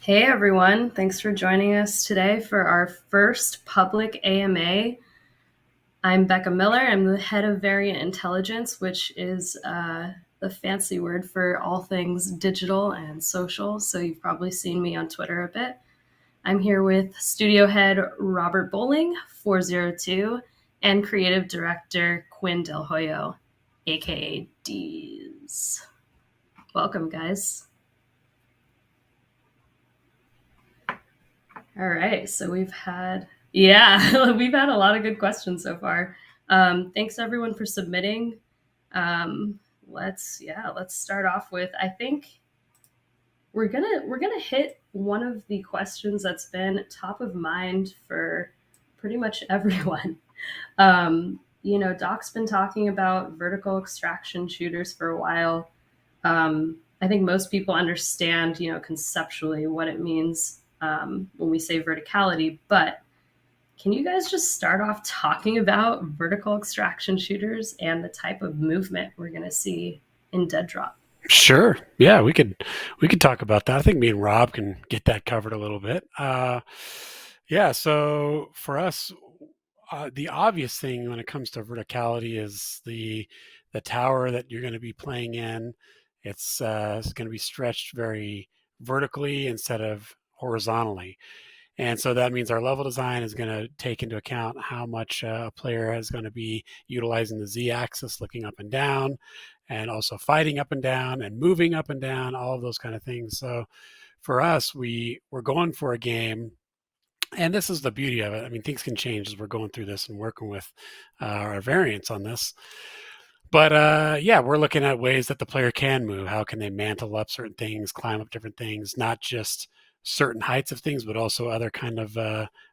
Hey everyone, thanks for joining us today for our first public AMA. I'm Becca Miller. I'm the head of Variant Intelligence, which is the fancy word for all things digital and social. So you've probably seen me on Twitter a bit. I'm here with studio head Robert Bowling, 402, and creative director Quinn DelHoyo, aka Deez. Welcome, guys. All right, so we've had we've had a lot of good questions so far. Thanks everyone for submitting. Let's start off with I think we're gonna hit one of the questions that's been top of mind for pretty much everyone. Doc's been talking about vertical extraction shooters for a while. I think most people understand, conceptually what it means when we say verticality, but can you guys just start off talking about vertical extraction shooters and the type of movement we're going to see in DEADROP? Sure. Yeah, we could talk about that. I think me and Rob can get that covered a little bit. Yeah. So for us, the obvious thing when it comes to verticality is the tower that you're going to be playing in. It's going to be stretched very vertically instead of horizontally. And so that means our level design is going to take into account how much a player is going to be utilizing the Z axis, looking up and down, and also fighting up and down and moving up and down, all of those kind of things. So for us, we're going for a game. And this is the beauty of it. I mean, things can change as we're going through this and working with our variants on this. But yeah, we're looking at ways that the player can move. How can they mantle up certain things, climb up different things, not just certain heights of things, but also other kind of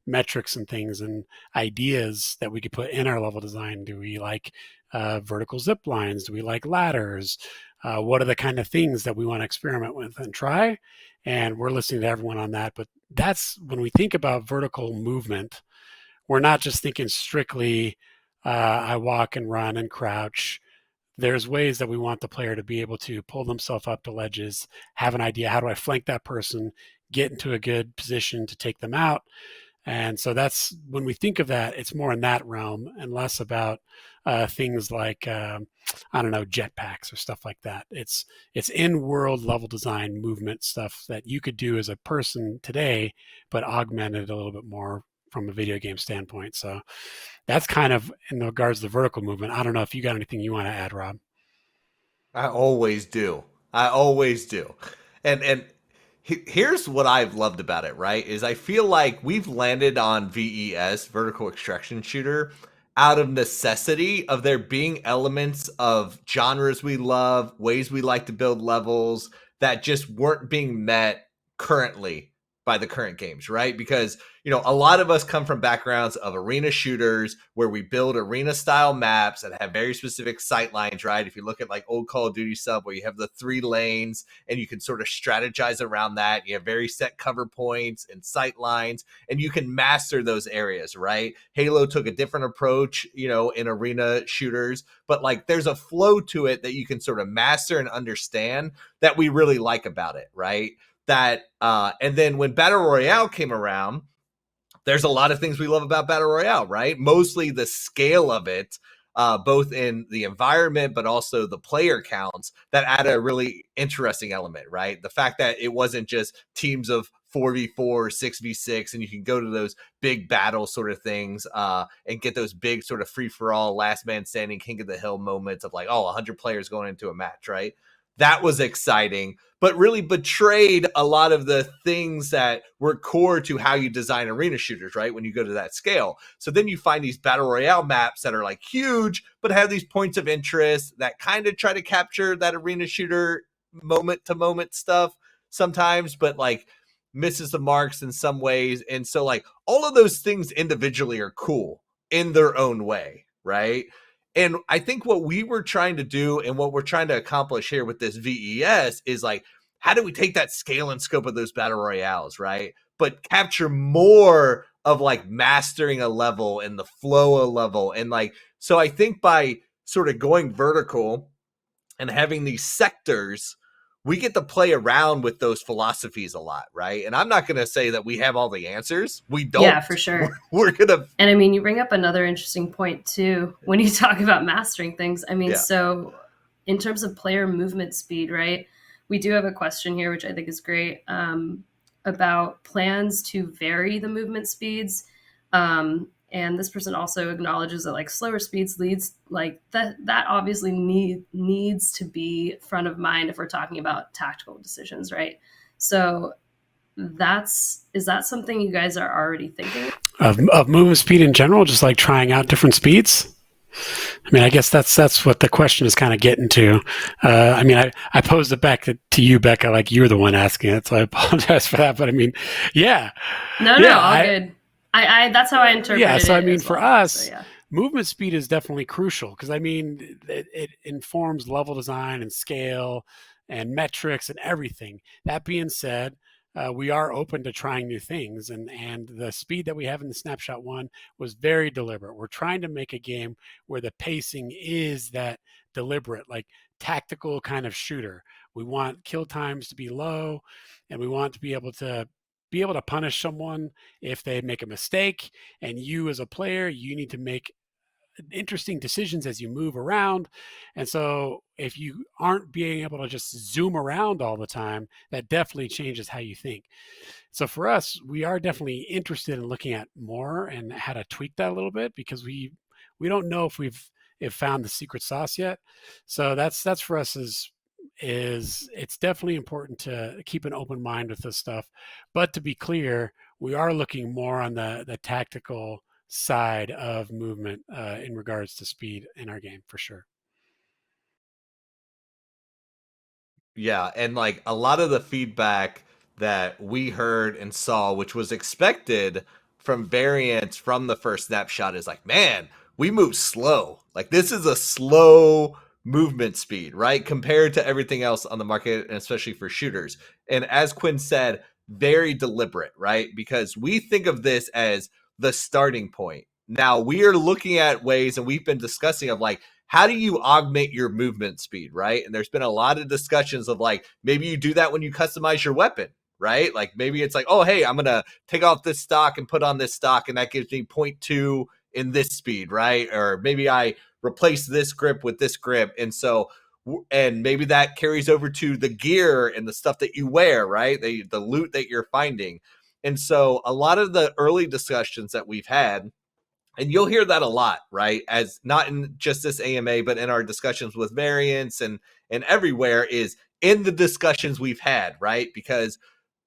metrics and things and ideas that we could put in our level design. Do we like vertical zip lines? Do we like ladders? What are the kind of things that we want to experiment with and try? And we're listening to everyone on that. But that's when we think about vertical movement, we're not just thinking strictly I walk and run and crouch. There's ways that we want the player to be able to pull themselves up to ledges, have an idea, how do I flank that person, get into a good position to take them out. And so that's when we think of that, it's more in that realm and less about things like I don't know, jetpacks or stuff like that. It's in world level design movement stuff that you could do as a person today, but augmented a little bit more from a video game standpoint. So that's kind of in regards to the vertical movement. I don't know if you got anything you want to add, Rob. I always do. I always do. And here's what I've loved about it, right? Is I feel like we've landed on VES, vertical extraction shooter, out of necessity of there being elements of genres we love, ways we like to build levels that just weren't being met currently by the current games, right? Because, a lot of us come from backgrounds of arena shooters where we build arena style maps that have very specific sight lines, right? If you look at like old Call of Duty stuff where you have the 3 lanes and you can sort of strategize around that, you have very set cover points and sight lines, and you can master those areas, right? Halo took a different approach, in arena shooters, but like there's a flow to it that you can sort of master and understand that we really like about it, right? And then when Battle Royale came around, there's a lot of things we love about Battle Royale, right? Mostly the scale of it, both in the environment, but also the player counts that add a really interesting element, right? The fact that it wasn't just teams of 4v4, 6v6, and you can go to those big battle sort of things and get those big sort of free for all, last man standing, king of the hill moments of like, 100 players going into a match, right? That was exciting, but really betrayed a lot of the things that were core to how you design arena shooters, right? When you go to that scale. So then you find these battle royale maps that are like huge, but have these points of interest that kind of try to capture that arena shooter moment to moment stuff sometimes, but like misses the marks in some ways. And so like all of those things individually are cool in their own way, right? And I think what we were trying to do and what we're trying to accomplish here with this VES is like, how do we take that scale and scope of those battle royales, right? But capture more of like mastering a level and the flow of level. And like, so I think by sort of going vertical and having these sectors, we get to play around with those philosophies a lot, right? And I'm not going to say that we have all the answers. We don't. Yeah, for sure. We're going to. And I mean, you bring up another interesting point too when you talk about mastering things. I mean, so in terms of player movement speed, right? We do have a question here, which I think is great, about plans to vary the movement speeds. And this person also acknowledges that like slower speeds leads like that obviously needs to be front of mind if we're talking about tactical decisions, right? So is that something you guys are already thinking of movement speed in general, just like trying out different speeds? I mean, I guess that's what the question is kind of getting to. I mean, I posed it back to you, Becca, like you're the one asking it, so I apologize for that. But I mean, yeah. No, all good. I that's how I interpret it. Yeah, so I mean, for us, so, yeah. Movement speed is definitely crucial because I mean, it informs level design and scale and metrics and everything. That being said, we are open to trying new things, and the speed that we have in the Snapshot 1 was very deliberate. We're trying to make a game where the pacing is that deliberate, like tactical kind of shooter. We want kill times to be low, and we want to be able to punish someone if they make a mistake. And you as a player, you need to make interesting decisions as you move around. And so if you aren't being able to just zoom around all the time, that definitely changes how you think. So for us, we are definitely interested in looking at more and how to tweak that a little bit because we don't know if we've found the secret sauce yet. So that's for us is it's definitely important to keep an open mind with this stuff. But to be clear, we are looking more on the tactical side of movement in regards to speed in our game for sure. Yeah, and like a lot of the feedback that we heard and saw, which was expected from variants from the first snapshot, is like, man, we move slow. Like this is a slow movement speed, right? Compared to everything else on the market, and especially for shooters. And as Quinn said, very deliberate, right? Because we think of this as the starting point. Now we are looking at ways, and we've been discussing of like, how do you augment your movement speed, right? And there's been a lot of discussions of like, maybe you do that when you customize your weapon, right? Like maybe it's like, oh, hey, I'm going to take off this stock and put on this stock, and that gives me 0.2 in this speed, right? Or maybe I replace this grip with this grip. And so, and maybe that carries over to the gear and the stuff that you wear, right? The loot that you're finding. And so a lot of the early discussions that we've had, and you'll hear that a lot, right? As not in just this AMA, but in our discussions with variants and everywhere, is in the discussions we've had, right? Because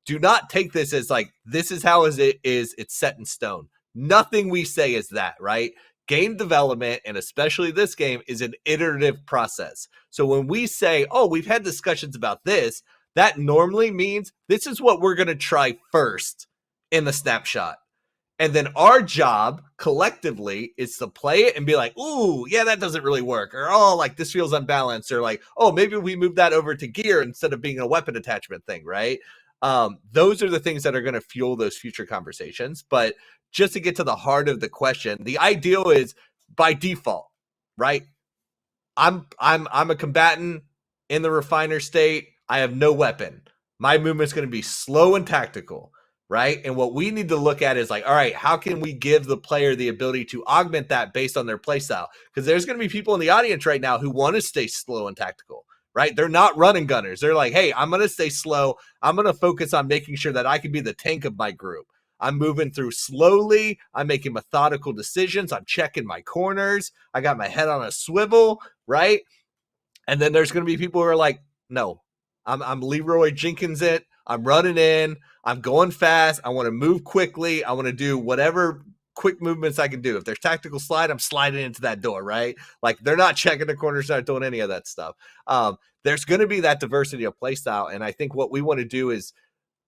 do not take this as like, this is how it's set in stone. Nothing we say is that, right? Game development, and especially this game, is an iterative process. So when we say, oh, we've had discussions about this, that normally means this is what we're going to try first in the snapshot. And then our job collectively is to play it and be like, ooh, yeah, that doesn't really work. Or, oh, like this feels unbalanced. Or like, oh, maybe we move that over to gear instead of being a weapon attachment thing, right? Those are the things that are going to fuel those future conversations. But just to get to the heart of the question, the ideal is by default, right? I'm a combatant in the refiner state. I have no weapon. My movement's going to be slow and tactical, right? And what we need to look at is like, all right, how can we give the player the ability to augment that based on their playstyle? Because there's going to be people in the audience right now who want to stay slow and tactical, right? They're not running gunners. They're like, hey, I'm going to stay slow. I'm going to focus on making sure that I can be the tank of my group. I'm moving through slowly. I'm making methodical decisions. I'm checking my corners. I got my head on a swivel, right? And then there's going to be people who are like, no, I'm Leroy Jenkins it. I'm running in. I'm going fast. I want to move quickly. I want to do whatever quick movements I can do. If there's tactical slide, I'm sliding into that door, right? Like they're not checking the corners, not doing any of that stuff. There's going to be that diversity of play style. And I think what we want to do is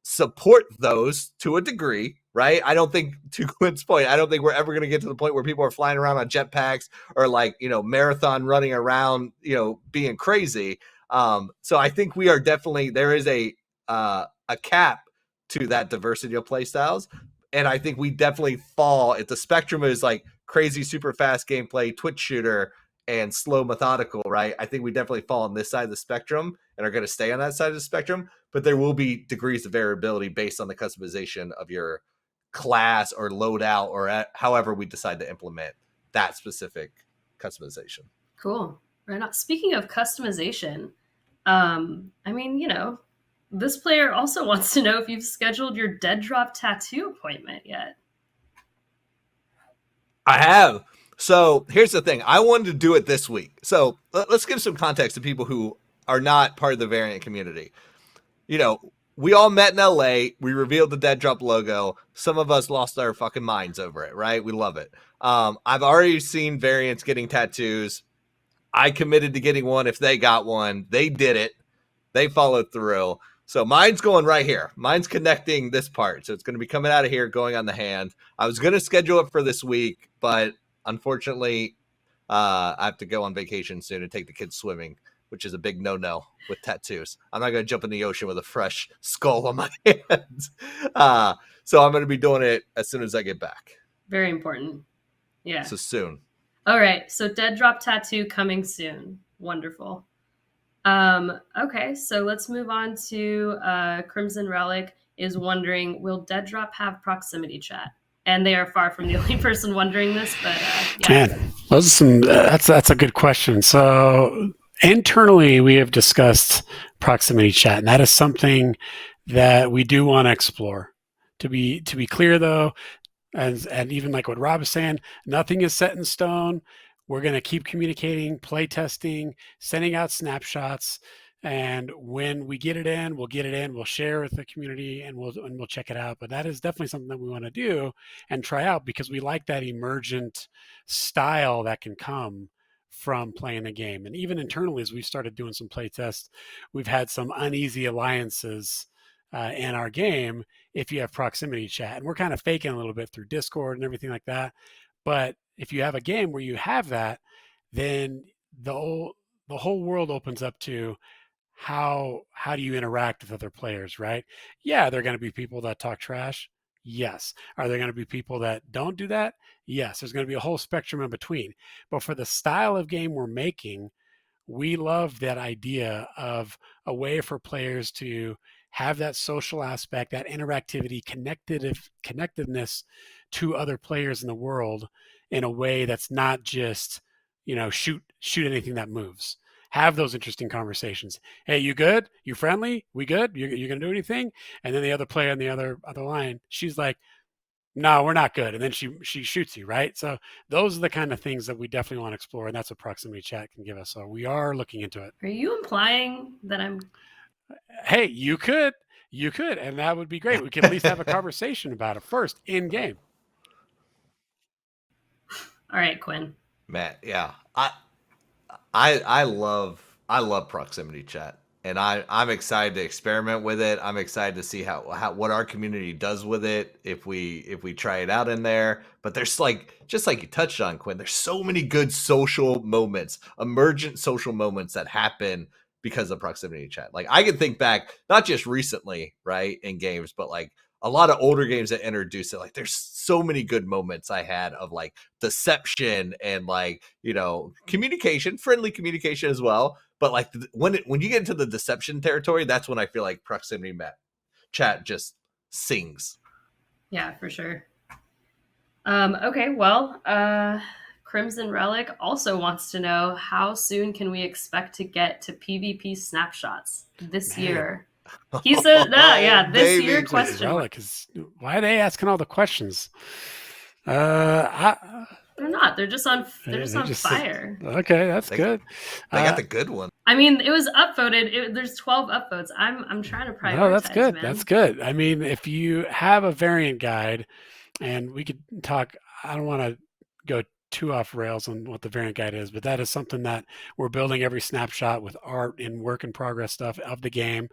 support those to a degree, right? I don't think, to Quinn's point, I don't think we're ever going to get to the point where people are flying around on jetpacks or like, marathon running around, being crazy. So I think we are definitely, there is a cap to that diversity of play styles. And I think we definitely fall, if the spectrum is like crazy, super fast gameplay, Twitch shooter, and slow methodical, right? I think we definitely fall on this side of the spectrum and are going to stay on that side of the spectrum, but there will be degrees of variability based on the customization of your class or loadout or however we decide to implement that specific customization. Cool. Right on. Speaking of customization, I mean, you know, this player also wants to know if you've scheduled your DEADROP tattoo appointment yet. I have. So here's the thing. I wanted to do it this week. So let's give some context to people who are not part of the variant community. You know, we all met in LA. We revealed the DEADROP logo. Some of us lost our fucking minds over it, right? We love it. I've already seen variants getting tattoos. I committed to getting one if they got one. They did it. They followed through. So mine's going right here. Mine's connecting this part. So it's going to be coming out of here, going on the hand. I was going to schedule it for this week, but unfortunately, I have to go on vacation soon and take the kids swimming, which is a big no-no with tattoos. I'm not going to jump in the ocean with a fresh skull on my hands. So I'm going to be doing it as soon as I get back. Very important. Yeah. So soon. All right. So DEADROP tattoo coming soon. Wonderful. Okay, so let's move on to Crimson Relic is wondering, will DEADROP have proximity chat? And they are far from the only person wondering this, but yeah. Man, those are some. That's a good question. So internally, we have discussed proximity chat, and that is something that we do want to explore. To be clear, though, and even like what Rob is saying, nothing is set in stone. We're going to keep communicating, play testing, sending out snapshots, and when we get it in, we'll get it in. We'll share with the community, and we'll check it out. But that is definitely something that we want to do and try out because we like that emergent style that can come from playing the game. And even internally, as we've started doing some play tests, we've had some uneasy alliances in our game if you have proximity chat, and we're kind of faking a little bit through Discord and everything like that. But if you have a game where you have that, then the whole world opens up to how do you interact with other players, right? Yeah, there are going to be people that talk trash. Yes. Are there going to be people that don't do that? Yes. There's going to be a whole spectrum in between. But for the style of game we're making, we love that idea of a way for players to have that social aspect, that interactivity, connectedness to other players in the world in a way that's not just, you know, shoot anything that moves. Have those interesting conversations. Hey, you good? You friendly? We good? You gonna do anything? And then the other player on the other line, she's like, no, we're not good. And then she shoots you, right? So those are the kind of things that we definitely want to explore, and that's what proximity chat can give us. So we are looking into it. Are you implying that I'm... Hey, you could, and that would be great. We could at least have a conversation about it first in game. All right, Quinn. Matt, yeah. I love proximity chat, and I'm excited to experiment with it. I'm excited to see how what our community does with it if we try it out in there. But there's just like you touched on, Quinn, there's so many good social moments, emergent social moments that happen because of proximity chat. Like I can think back, not just recently, right, in games, but like a lot of older games that introduce it. Like there's so many good moments I had of like deception and like, you know, communication, friendly communication as well. But like when you get into the deception territory, that's when I feel like proximity chat just sings. Yeah, for sure. Okay, well, Crimson Relic also wants to know how soon can we expect to get to PvP snapshots this year? He said, this year question. Relic why are they asking all the questions? They're not. They're just on fire. Okay, that's good. They got the good one. I mean, it was upvoted. There's 12 upvotes. I'm trying to prioritize. No, that's good. Man. That's good. I mean, if you have a variant guide, and we could talk, I don't want to go too off rails on what the variant guide is, but that is something that we're building every snapshot with art and work in progress stuff of the game.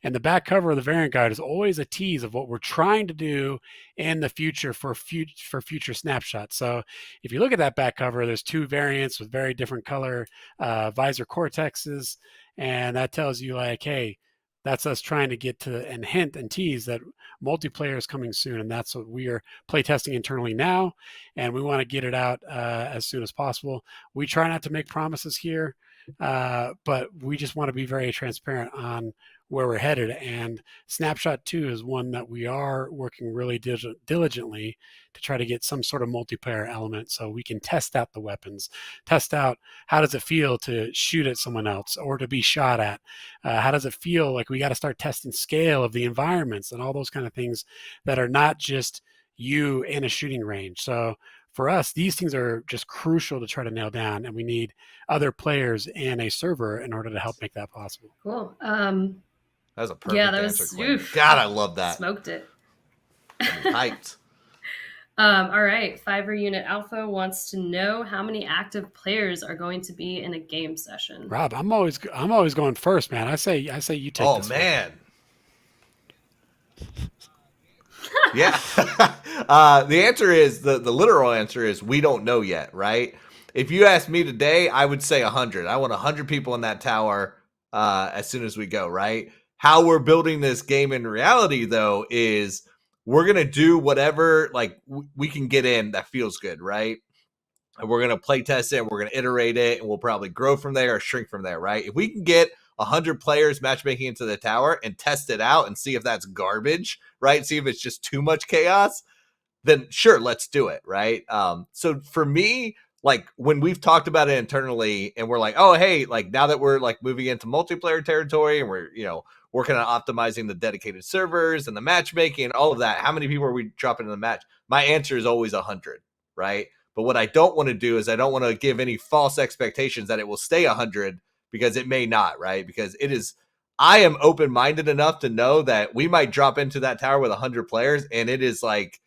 And the back cover of the variant guide is always a tease of what we're trying to do in the future for future snapshots. So if you look at that back cover, there's two variants with very different color visor cortexes, and that tells you like, hey, that's us trying to get to and hint and tease that multiplayer is coming soon, and that's what we are playtesting internally now, and we want to get it out as soon as possible. We try not to make promises here, but we just want to be very transparent on where we're headed. And Snapshot 2 is one that we are working really diligently to try to get some sort of multiplayer element so we can test out the weapons, test out how does it feel to shoot at someone else or to be shot at. How does it feel? Like we got to start testing scale of the environments and all those kind of things that are not just you in a shooting range. So for us, these things are just crucial to try to nail down, and we need other players in a server in order to help make that possible. Cool. That was a perfect answer, Quinn. Oof, God, I love that. Smoked it. Hyped. All right. Fiverr Unit Alpha wants to know how many active players are going to be in a game session. Rob, I'm always going first, man. I say you take this. Oh man. Yeah. The answer is the literal answer is we don't know yet, right? If you ask me today, I would say 100. I want 100 people in that tower as soon as we go, right? How we're building this game in reality, though, is we're going to do whatever like we can get in that feels good, right? And we're going to play test it, we're going to iterate it, and we'll probably grow from there or shrink from there, right? If we can get 100 players matchmaking into the tower and test it out and see if that's garbage, right? See if it's just too much chaos, then sure, let's do it, right? So for me, like when we've talked about it internally and we're like, oh, hey, like now that we're like moving into multiplayer territory and we're, working on optimizing the dedicated servers and the matchmaking and all of that, how many people are we dropping in the match? My answer is always 100, right? But what I don't want to do is I don't want to give any false expectations that it will stay 100 because it may not, right? Because I am open-minded enough to know that we might drop into that tower with 100 players and it is like,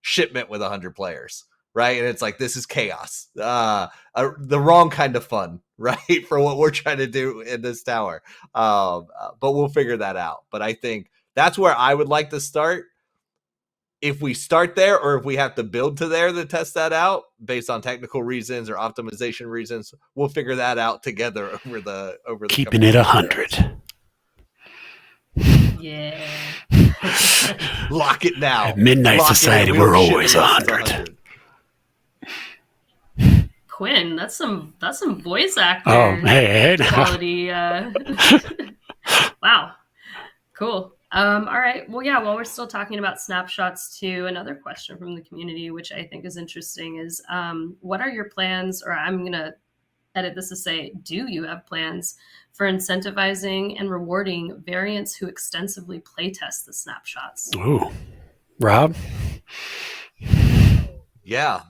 shipment with 100 players, right? And it's like, this is chaos, the wrong kind of fun, right? For what we're trying to do in this tower. But we'll figure that out. But I think that's where I would like to start. If we start there or if we have to build to there to test that out based on technical reasons or optimization reasons, we'll figure that out together over the keeping it 100. Yeah. Lock it now. At Midnight Lock Society, we're always 100. Quinn, that's some voice actor quality. Wow. Cool. All right. Well, yeah, while we're still talking about snapshots too, another question from the community, which I think is interesting, is what are your plans, or I'm going to edit this to say, do you have plans for incentivizing and rewarding variants who extensively playtest the snapshots? Ooh. Rob? Yeah.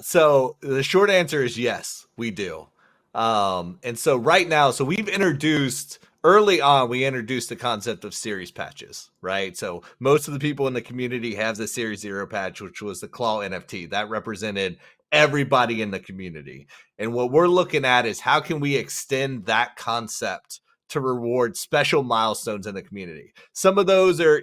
So the short answer is yes, we do. And so right now, we've introduced... Early on, we introduced the concept of series patches, right? So most of the people in the community have the Series 0 patch, which was the Claw NFT. That represented everybody in the community. And what we're looking at is how can we extend that concept to reward special milestones in the community? Some of those are,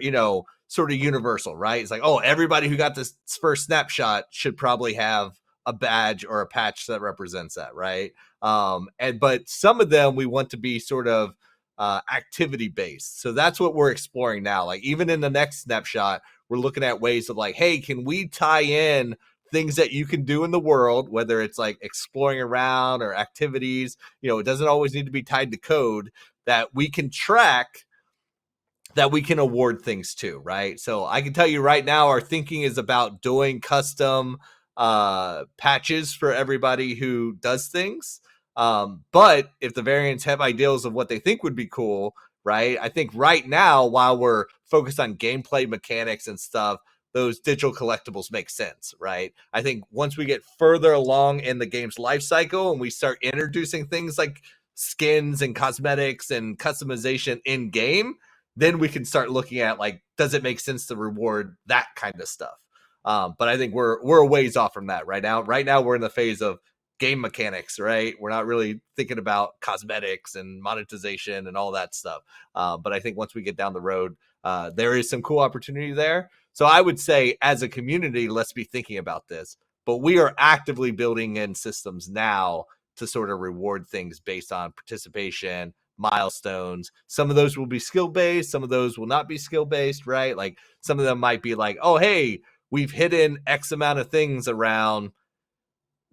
sort of universal, right? It's like, oh, everybody who got this first snapshot should probably have a badge or a patch that represents that, right? But some of them we want to be sort of activity based. So that's what we're exploring now. Like even in the next snapshot, we're looking at ways of like, hey, can we tie in things that you can do in the world, whether it's like exploring around or activities, it doesn't always need to be tied to code, that we can track, that we can award things to, right? So I can tell you right now, our thinking is about doing custom patches for everybody who does things. But if the variants have ideals of what they think would be cool, right? I think right now, while we're focused on gameplay mechanics and stuff, those digital collectibles make sense, right? I think once we get further along in the game's life cycle and we start introducing things like skins and cosmetics and customization in game, then we can start looking at like, does it make sense to reward that kind of stuff? But I think we're a ways off from that right now. Right now, we're in the phase of game mechanics, right? We're not really thinking about cosmetics and monetization and all that stuff. But I think once we get down the road, there is some cool opportunity there. So I would say as a community, let's be thinking about this. But we are actively building in systems now to sort of reward things based on participation, milestones. Some of those will be skill based, some of those will not be skill based, right? Like some of them might be like, oh, hey, we've hidden X amount of things around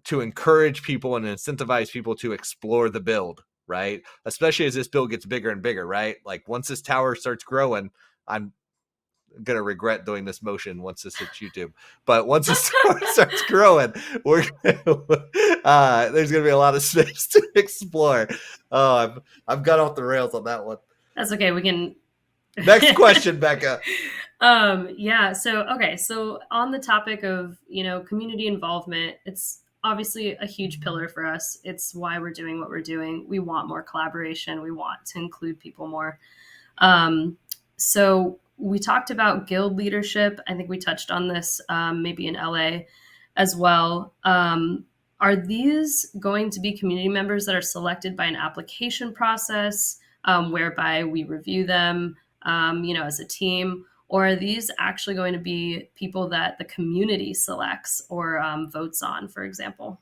to encourage people and incentivize people to explore the build, right? Especially as this build gets bigger and bigger, right? Like once this tower starts growing, I'm gonna regret doing this motion once this hits YouTube. But once this tower starts growing, there's gonna be a lot of space to explore. Oh, I've got off the rails on that one. That's okay. We can. Next question, Becca. Yeah. So on the topic of, community involvement, it's obviously a huge pillar for us. It's why we're doing what we're doing. We want more collaboration. We want to include people more. So we talked about guild leadership. I think we touched on this maybe in LA as well. Are these going to be community members that are selected by an application process whereby we review them, as a team? Or are these actually going to be people that the community selects or votes on, for example?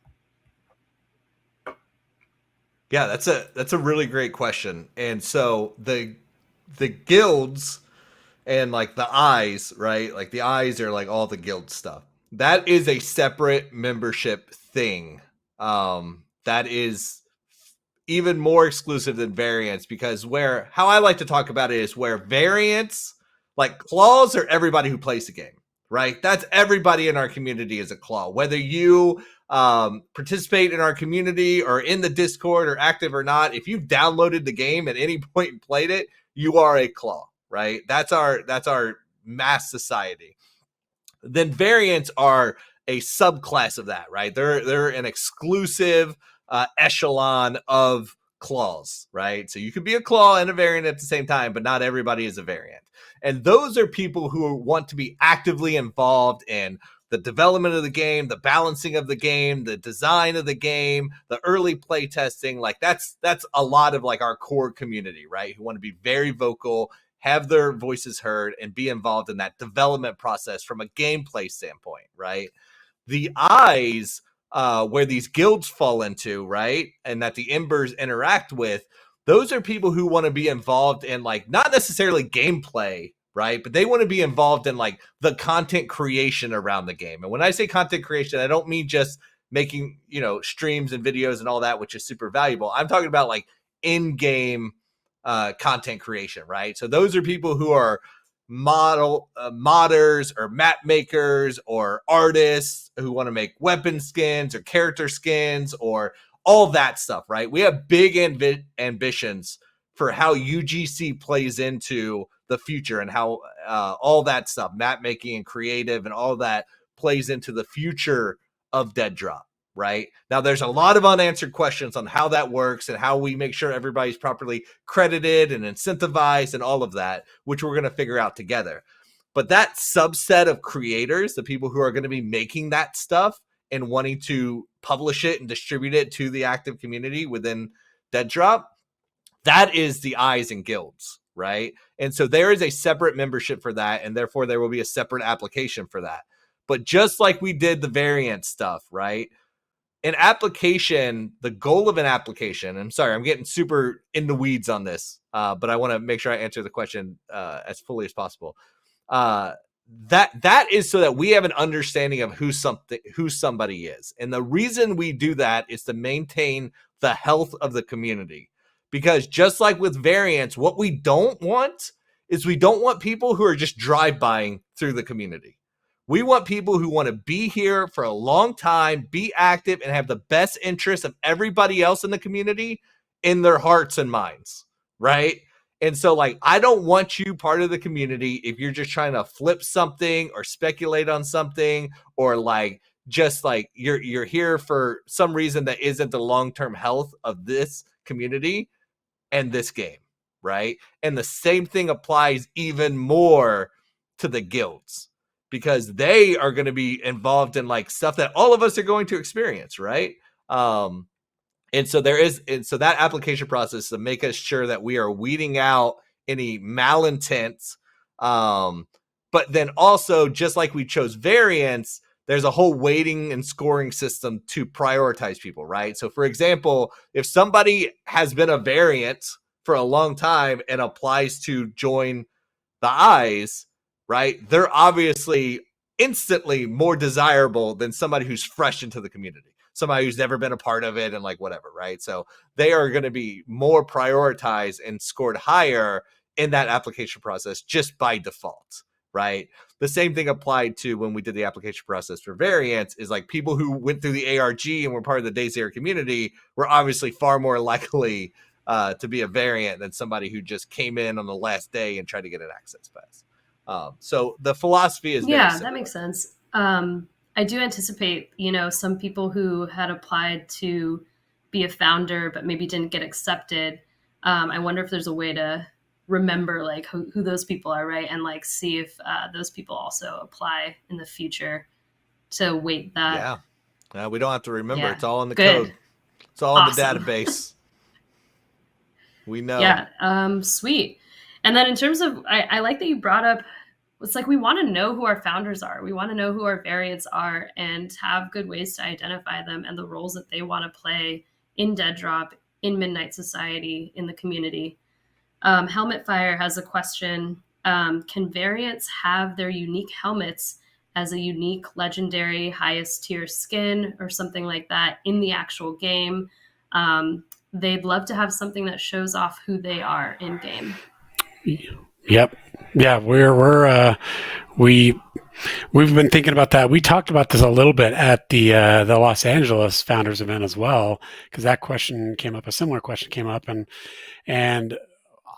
Yeah, that's a really great question. And so the guilds and like the eyes, right? Like the eyes are like all the guild stuff. That is a separate membership thing. That is even more exclusive than variants, because how I like to talk about it is where variants, like claws, are everybody who plays the game, right? That's everybody in our community is a claw. Whether you participate in our community or in the Discord or active or not, if you've downloaded the game at any point and played it, you are a claw, right? That's our mass society. Then variants are a subclass of that, right? They're an exclusive echelon of claws, right? So you could be a claw and a variant at the same time, but not everybody is a variant. And those are people who want to be actively involved in the development of the game, the balancing of the game, the design of the game, the early play testing. Like that's a lot of like our core community, right? Who want to be very vocal, have their voices heard, and be involved in that development process from a gameplay standpoint, right? The eyes, where these guilds fall into, right? And that the embers interact with, those are people who want to be involved in like, not necessarily gameplay, right? But they want to be involved in like the content creation around the game. And when I say content creation, I don't mean just making, streams and videos and all that, which is super valuable. I'm talking about like in-game content creation, right? So those are people who are modders or map makers or artists who want to make weapon skins or character skins or all that stuff, right? We have big ambitions for how UGC plays into the future and how all that stuff, map making and creative and all that, plays into the future of DEADROP, right? Now, there's a lot of unanswered questions on how that works and how we make sure everybody's properly credited and incentivized and all of that, which we're going to figure out together. But that subset of creators, the people who are going to be making that stuff and wanting to publish it and distribute it to the active community within DEADROP, that is the eyes and guilds, right? And so there is a separate membership for that, and therefore there will be a separate application for that. But just like we did the variant stuff, right? An application, the goal of an application, I'm sorry, I'm getting super in the weeds on this, but I want to make sure I answer the question as fully as possible. That is so that we have an understanding of who somebody is. And the reason we do that is to maintain the health of the community. Because just like with variants, what we don't want is we don't want people who are just drive-buying through the community. We want people who want to be here for a long time, be active, and have the best interest of everybody else in the community in their hearts and minds, right? And so, like, I don't want you part of the community if you're just trying to flip something or speculate on something, or like just like you're here for some reason that isn't the long-term health of this community and this game, right? And the same thing applies even more to the guilds, because they are going to be involved in like stuff that all of us are going to experience, right? And so that application process to make us sure that we are weeding out any malintents. But then also, just like we chose variants, there's a whole weighting and scoring system to prioritize people, right? So for example, if somebody has been a variant for a long time and applies to join the eyes, right? They're obviously instantly more desirable than somebody who's fresh into the community, somebody who's never been a part of it and like whatever, right? So they are going to be more prioritized and scored higher in that application process just by default, right? The same thing applied to when we did the application process for variants, is like people who went through the ARG and were part of the Day Zero community were obviously far more likely to be a variant than somebody who just came in on the last day and tried to get an access pass. So the philosophy is very similar. That makes sense. I do anticipate, some people who had applied to be a founder but maybe didn't get accepted. I wonder if there's a way to remember like who those people are, right? And like see if those people also apply in the future to weight that. Yeah. We don't have to remember. Yeah. It's all in the Good. code. It's all in the Awesome. database. We know. Yeah. Sweet. And then in terms of, I like that you brought up, it's like we want to know who our founders are. We want to know who our variants are and have good ways to identify them and the roles that they want to play in DEADROP, in Midnight Society, in the community. Helmet Fire has a question. Can variants have their unique helmets as a unique legendary highest tier skin or something like that in the actual game? They'd love to have something that shows off who they are in game. Yep. Yeah, we've been thinking about that. We talked about this a little bit at the Los Angeles founders event as well, because that question came up, a similar question came up, and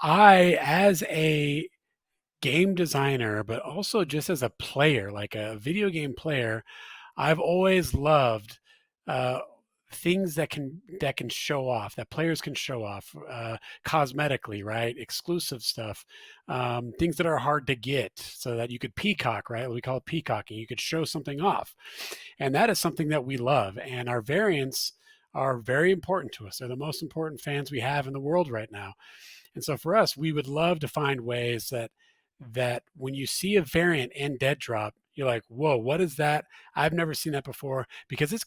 I, as a game designer, but also just as a player, like a video game player, I've always loved things that can show off, that players can show off cosmetically, right? Exclusive stuff, things that are hard to get, so that you could peacock, right? We call it peacocking. You could show something off, and that is something that we love. And our variants are very important to us. They're the most important fans we have in the world right now. And so for us, we would love to find ways that when you see a variant in DEADROP, you're like, whoa, what is that? I've never seen that before, because it's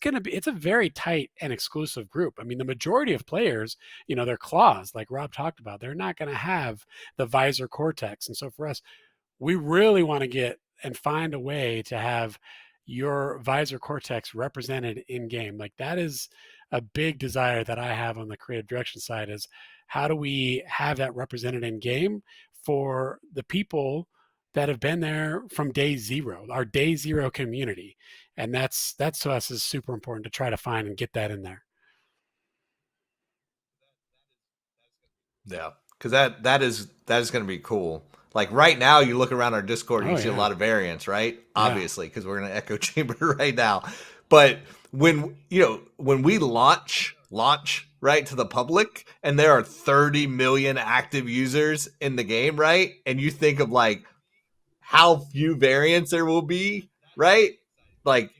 a very tight and exclusive group. I mean, the majority of players, they're claws, like Rob talked about. They're not going to have the visor cortex. And so for us, we really want to get and find a way to have your visor cortex represented in game. Like, that is a big desire that I have on the creative direction side, is how do we have that represented in game for the people that have been there from day zero, our day zero community. And that's to us is super important to try to find and get that in there. Yeah, because that is going to be cool. Like right now, you look around our Discord and you see a lot of variants, right? Obviously, because we're in an echo chamber right now. But when we launch right to the public, and there are 30 million active users in the game, right? And you think of like how few variants there will be, right? Like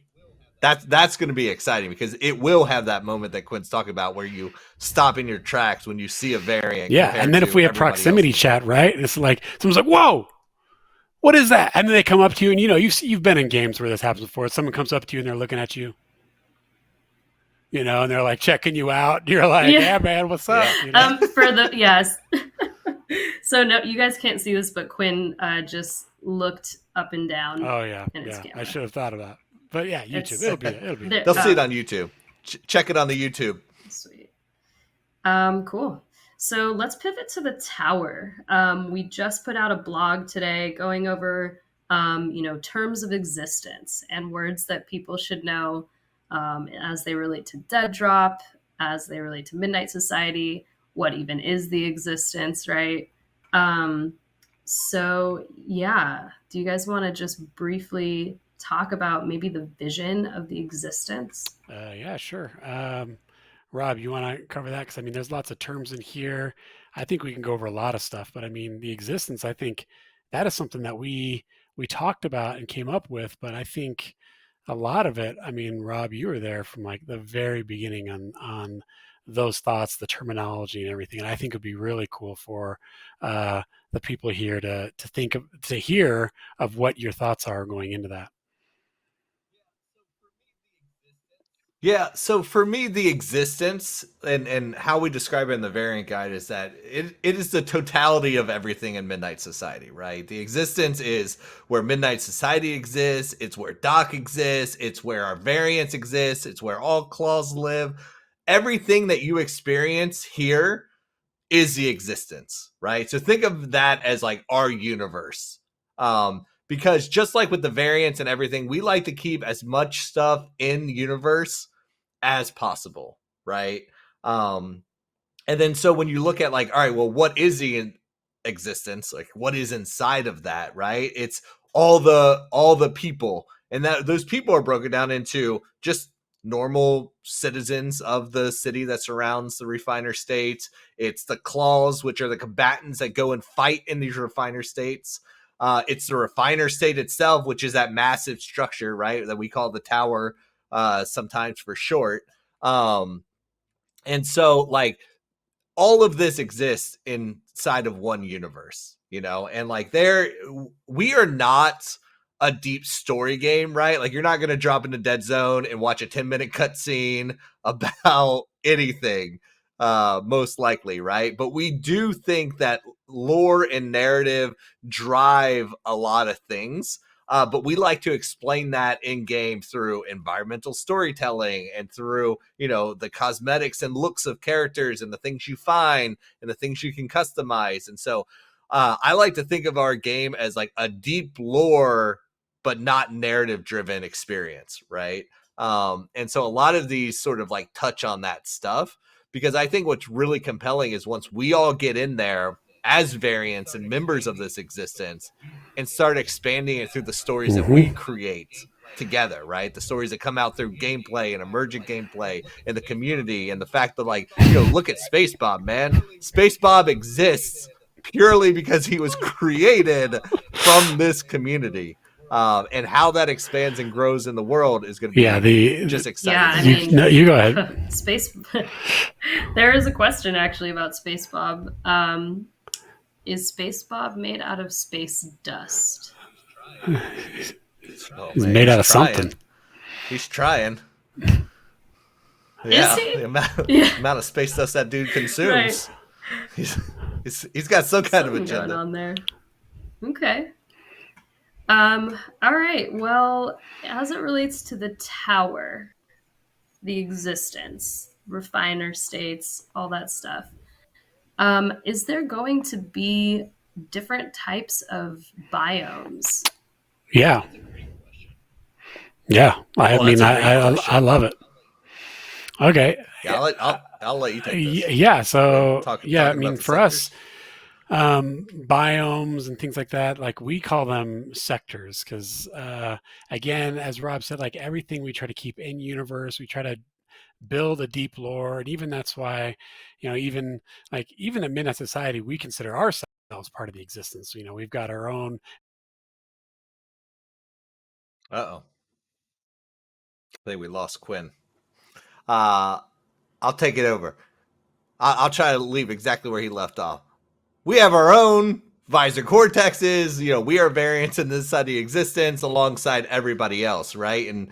that's going to be exciting, because it will have that moment that Quinn's talking about where you stop in your tracks when you see a variant. Yeah, and then if we have proximity chat, right? It's like someone's like, "Whoa, what is that?" And then they come up to you, and you've been in games where this happens before. Someone comes up to you and they're looking at you, and they're like checking you out. You're like, "Yeah, man, what's up?" Yes. So no, you guys can't see this, but Quinn just looked up and down. Oh yeah, I should have thought of that. But yeah, YouTube. It'll be. They'll see it on YouTube. Check it on the YouTube. Sweet. Cool. So let's pivot to the tower. We just put out a blog today going over, terms of existence and words that people should know as they relate to DEADROP, as they relate to Midnight Society, what even is the existence, right? So yeah, do you guys want to just briefly talk about maybe the vision of the existence? Yeah, sure. Rob, you want to cover that? Because there's lots of terms in here. I think we can go over a lot of stuff, but the existence, I think that is something that we talked about and came up with. But I think a lot of it, Rob, you were there from like the very beginning on those thoughts, the terminology and everything. And I think it'd be really cool for the people here to hear of what your thoughts are going into that. Yeah, so for me, the existence and how we describe it in the variant guide is that it is the totality of everything in Midnight Society, right? The existence is where Midnight Society exists, it's where Doc exists, it's where our variants exist, it's where all claws live. Everything that you experience here is the existence, right? So think of that as like our universe. Because just like with the variants and everything, we like to keep as much stuff in universe as possible, right? Um, and then so when you look at like, all right, well, what is the existence? Like, what is inside of that, right? It's all the people, and that those people are broken down into just normal citizens of the city that surrounds the refiner states. It's the claws, which are the combatants that go and fight in these refiner states. It's the refiner state itself, which is that massive structure, right, that we call the tower, sometimes for short. And so like all of this exists inside of one universe, and like we are not a deep story game, right? Like you're not going to drop into Dead Zone and watch a 10-minute cutscene about anything, most likely, right? But we do think that lore and narrative drive a lot of things. But we like to explain that in game through environmental storytelling and through, the cosmetics and looks of characters and the things you find and the things you can customize. And so I like to think of our game as like a deep lore, but not narrative driven experience, right? And so a lot of these sort of like touch on that stuff because I think what's really compelling is once we all get in there as variants and members of this existence and start expanding it through the stories that we create together, right? The stories that come out through gameplay and emergent gameplay and the community and the fact that like, look at Space Bob, man. Space Bob exists purely because he was created from this community. And how that expands and grows in the world is going to be just exciting. Yeah, I mean, you go ahead. Space. There is a question actually about Space Bob. Is Space Bob made out of space dust? He's made out of something. He's trying. Is he? The amount of space dust that dude consumes. Right. He's got some kind of agenda going on there. Okay. All right. Well, as it relates to the tower, the existence, refiner states, all that stuff, is there going to be different types of biomes? Yeah. I love it. Okay. Yeah, I'll let you take this. Yeah. So for us, biomes and things like that, like we call them sectors because again, as Rob said, like everything we try to keep in universe, we try to build a deep lore, and even that's why, even at Midnight Society, we consider ourselves part of the existence. We've got our own. I think we lost Quinn. I'll take it over. I'll try to leave exactly where he left off. We have our own visor cortexes. We are variants in this side of the existence alongside everybody else, right? And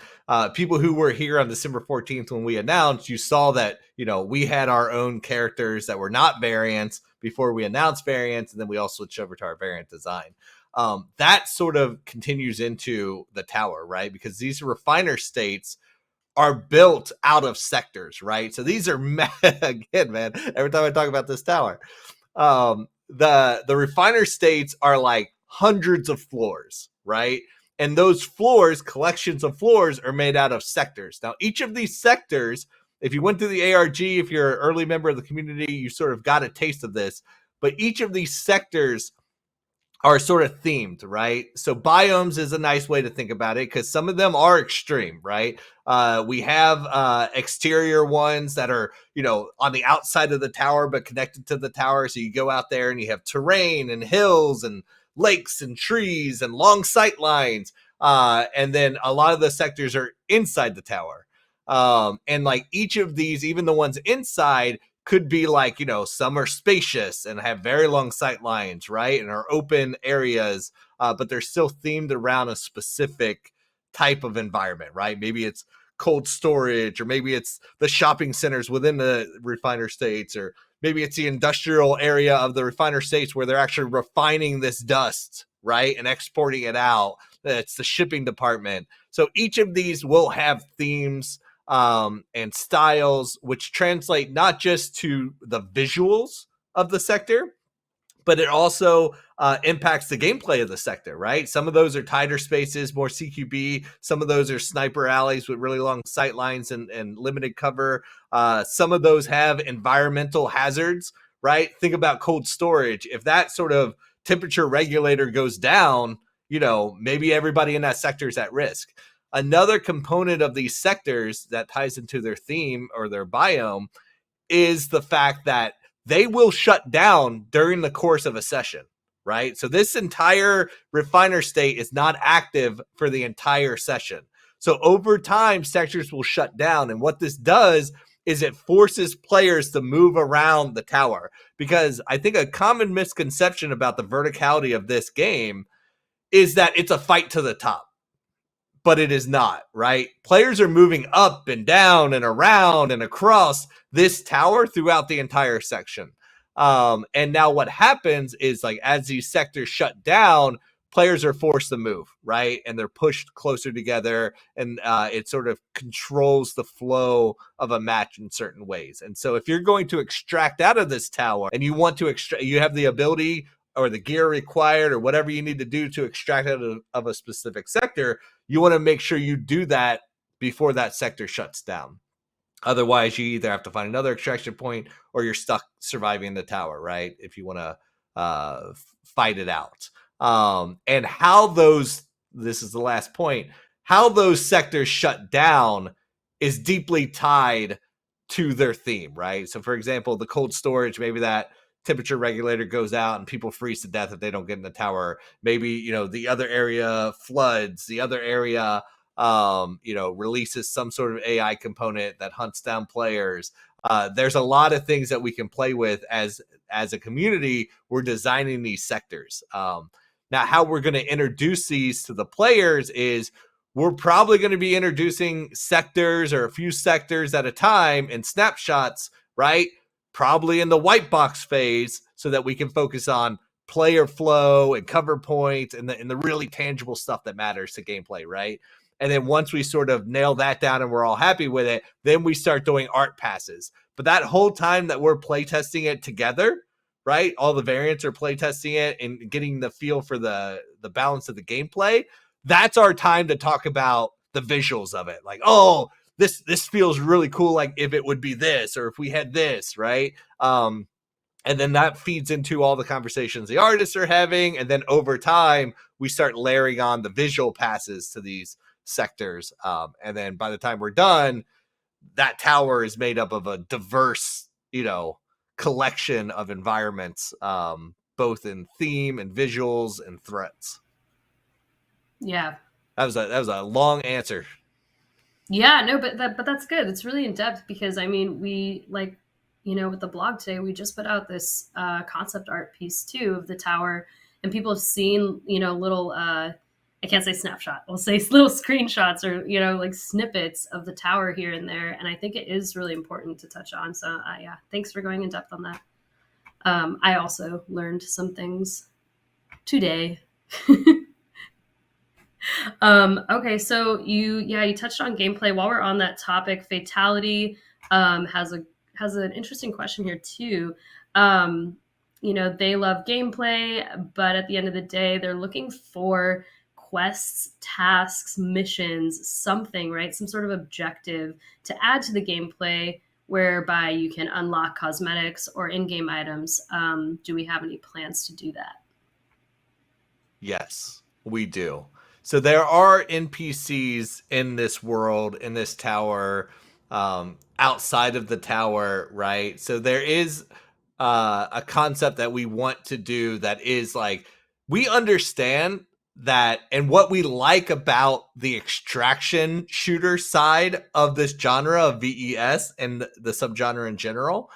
people who were here on December 14th when we announced, you saw that, we had our own characters that were not variants before we announced variants, and then we all switched over to our variant design. That sort of continues into the tower, right? Because these refiner states are built out of sectors, right? So these are again, man. Every time I talk about this tower, the refiner states are like hundreds of floors, right? And those floors, collections of floors, are made out of sectors. Now, each of these sectors, if you went through the ARG, if you're an early member of the community, you sort of got a taste of this. But each of these sectors are sort of themed, right? So biomes is a nice way to think about it because some of them are extreme, right? We have exterior ones that are, on the outside of the tower but connected to the tower. So you go out there and you have terrain and hills and lakes and trees and long sight lines. And then a lot of the sectors are inside the tower. And like each of these, even the ones inside, could be like, some are spacious and have very long sight lines, right? And are open areas, but they're still themed around a specific type of environment, right? Maybe it's cold storage, or maybe it's the shopping centers within the refiner states, or maybe it's the industrial area of the refiner states where they're actually refining this dust, right, and exporting it out. It's the shipping department. So each of these will have themes and styles, which translate not just to the visuals of the sector, but it also impacts the gameplay of the sector, right? Some of those are tighter spaces, more CQB. Some of those are sniper alleys with really long sight lines and limited cover. Some of those have environmental hazards, right? Think about cold storage. If that sort of temperature regulator goes down, maybe everybody in that sector is at risk. Another component of these sectors that ties into their theme or their biome is the fact that they will shut down during the course of a session, right? So this entire refiner state is not active for the entire session. So over time, sectors will shut down. And what this does is it forces players to move around the tower. Because I think a common misconception about the verticality of this game is that it's a fight to the top. But it is not, right? Players are moving up and down and around and across this tower throughout the entire section. And now what happens is, like, as these sectors shut down, players are forced to move, right? And they're pushed closer together, and it sort of controls the flow of a match in certain ways. And so if you're going to extract out of this tower and you want to extract, you have the ability or the gear required or whatever you need to do to extract out of a specific sector, you want to make sure you do that before that sector shuts down. Otherwise, you either have to find another extraction point or you're stuck surviving the tower, right? If you want to fight it out. And how this is the last point, how those sectors shut down is deeply tied to their theme, right? So for example, the cold storage, maybe that temperature regulator goes out and people freeze to death if they don't get in the tower. Maybe, the other area floods, the other area, releases some sort of AI component that hunts down players. There's a lot of things that we can play with as a community. We're designing these sectors. Now, how we're going to introduce these to the players is we're probably going to be introducing sectors or a few sectors at a time in snapshots, right? Probably in the white box phase, so that we can focus on player flow and cover points and the really tangible stuff that matters to gameplay, right? And then once we sort of nail that down and we're all happy with it, then we start doing art passes. But that whole time that we're playtesting it together, right? All the variants are playtesting it and getting the feel for the balance of the gameplay. That's our time to talk about the visuals of it. Like, oh, this feels really cool. Like if it would be this, or if we had this, right? And then that feeds into all the conversations the artists are having. And then over time, we start layering on the visual passes to these sectors. And then by the time we're done, that tower is made up of a diverse, collection of environments, both in theme and visuals and threats. Yeah. That was a long answer. Yeah, no, but that's good. It's really in depth because we with the blog today, we just put out this concept art piece too of the tower, and people have seen little I can't say snapshot, we'll say little screenshots or like snippets of the tower here and there, and I think it is really important to touch on. So yeah, thanks for going in depth on that. I also learned some things today. Okay, so you touched on gameplay. While we're on that topic, Fatality has an interesting question here too. They love gameplay, but at the end of the day, they're looking for quests, tasks, missions, something, right? Some sort of objective to add to the gameplay whereby you can unlock cosmetics or in-game items. Do we have any plans to do that? Yes, we do. So there are NPCs in this world, in this tower, outside of the tower, right? So there is a concept that we want to do that is like, we understand that, and what we like about the extraction shooter side of this genre of VES and the subgenre in general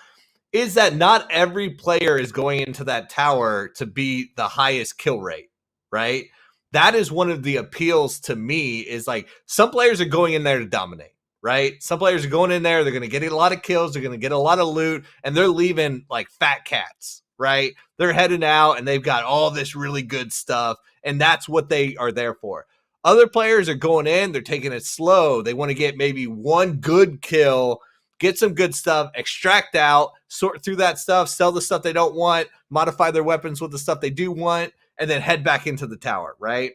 is that not every player is going into that tower to be the highest kill rate, right? That is one of the appeals to me, is like some players are going in there to dominate, right? Some players are going in there, they're going to get a lot of kills, they're going to get a lot of loot, and they're leaving like fat cats, right? They're heading out and they've got all this really good stuff, and that's what they are there for. Other players are going in, they're taking it slow. They want to get maybe one good kill, get some good stuff, extract out, sort through that stuff, sell the stuff they don't want, modify their weapons with the stuff they do want, and then head back into the tower, right?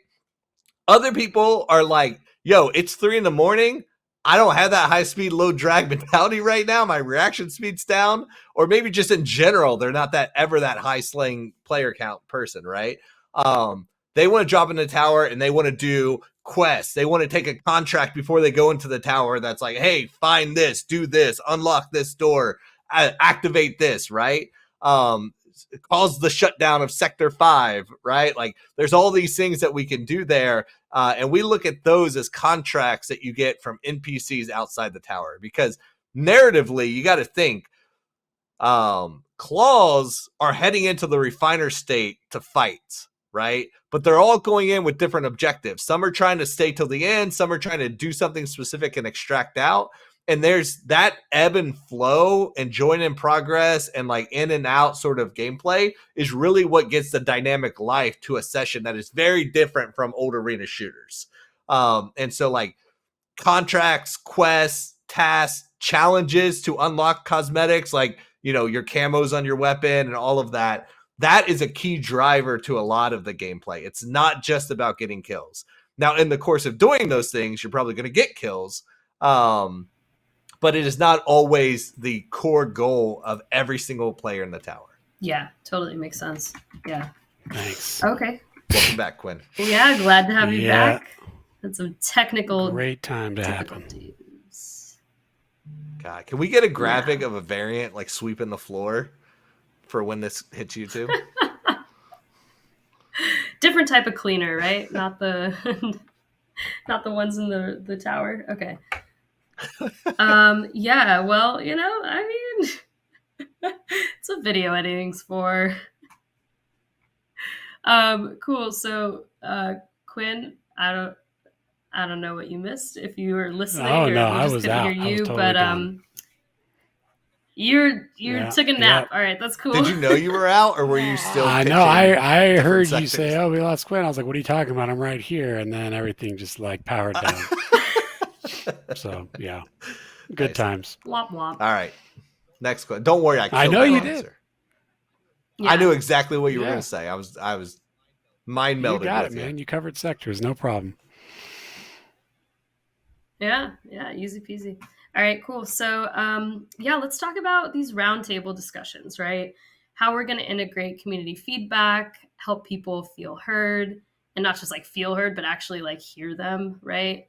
Other people are like, yo, it's 3 a.m. I don't have that high speed, low drag mentality right now. My reaction speed's down. Or maybe just in general, they're not that high slaying player count person, right? They want to drop in the tower and they want to do quests. They want to take a contract before they go into the tower that's like, hey, find this, do this, unlock this door, activate this, right? Cause the shutdown of Sector 5, right? Like there's all these things that we can do there. And we look at those as contracts that you get from NPCs outside the tower, because narratively, you got to think, claws are heading into the refiner state to fight, right? But they're all going in with different objectives. Some are trying to stay till the end. Some are trying to do something specific and extract out. And there's that ebb and flow and join in progress and like in and out sort of gameplay is really what gets the dynamic life to a session that is very different from old arena shooters. And so like contracts, quests, tasks, challenges to unlock cosmetics, like, you know, your camos on your weapon and all of that. That is a key driver to a lot of the gameplay. It's not just about getting kills. Now, in the course of doing those things, you're probably going to get kills. But it is not always the core goal of every single player in the tower. Yeah, totally makes sense. Yeah. Thanks. Okay. Welcome back, Quinn. Yeah, glad to have you back. Had some technical great time to happen. God, can we get a graphic of a variant like sweeping the floor for when this hits YouTube? Different type of cleaner, right? Not the not the ones in the tower. Okay. Yeah, well, you know, I mean, it's what video editing's for. Cool. So, Quinn, I don't know what you missed if you were listening. Oh or no, if we I just was couldn't out. hear I was you, totally but gone. you took a nap. All right, that's cool. Did you know you were out, or were you still? I know. I heard sectors? You say, "Oh, we lost Quinn." I was like, "What are you talking about? I'm right here." And then everything just like powered down. So yeah, good times. Womp womp. All right, next question. Don't worry, I know you did. Yeah. I knew exactly what you were going to say. I was mind melded. You got it, man. You covered sectors, no problem. Yeah, easy peasy. All right, cool. So, yeah, let's talk about these roundtable discussions, right? How we're going to integrate community feedback, help people feel heard, and not just like feel heard, but actually like hear them, right?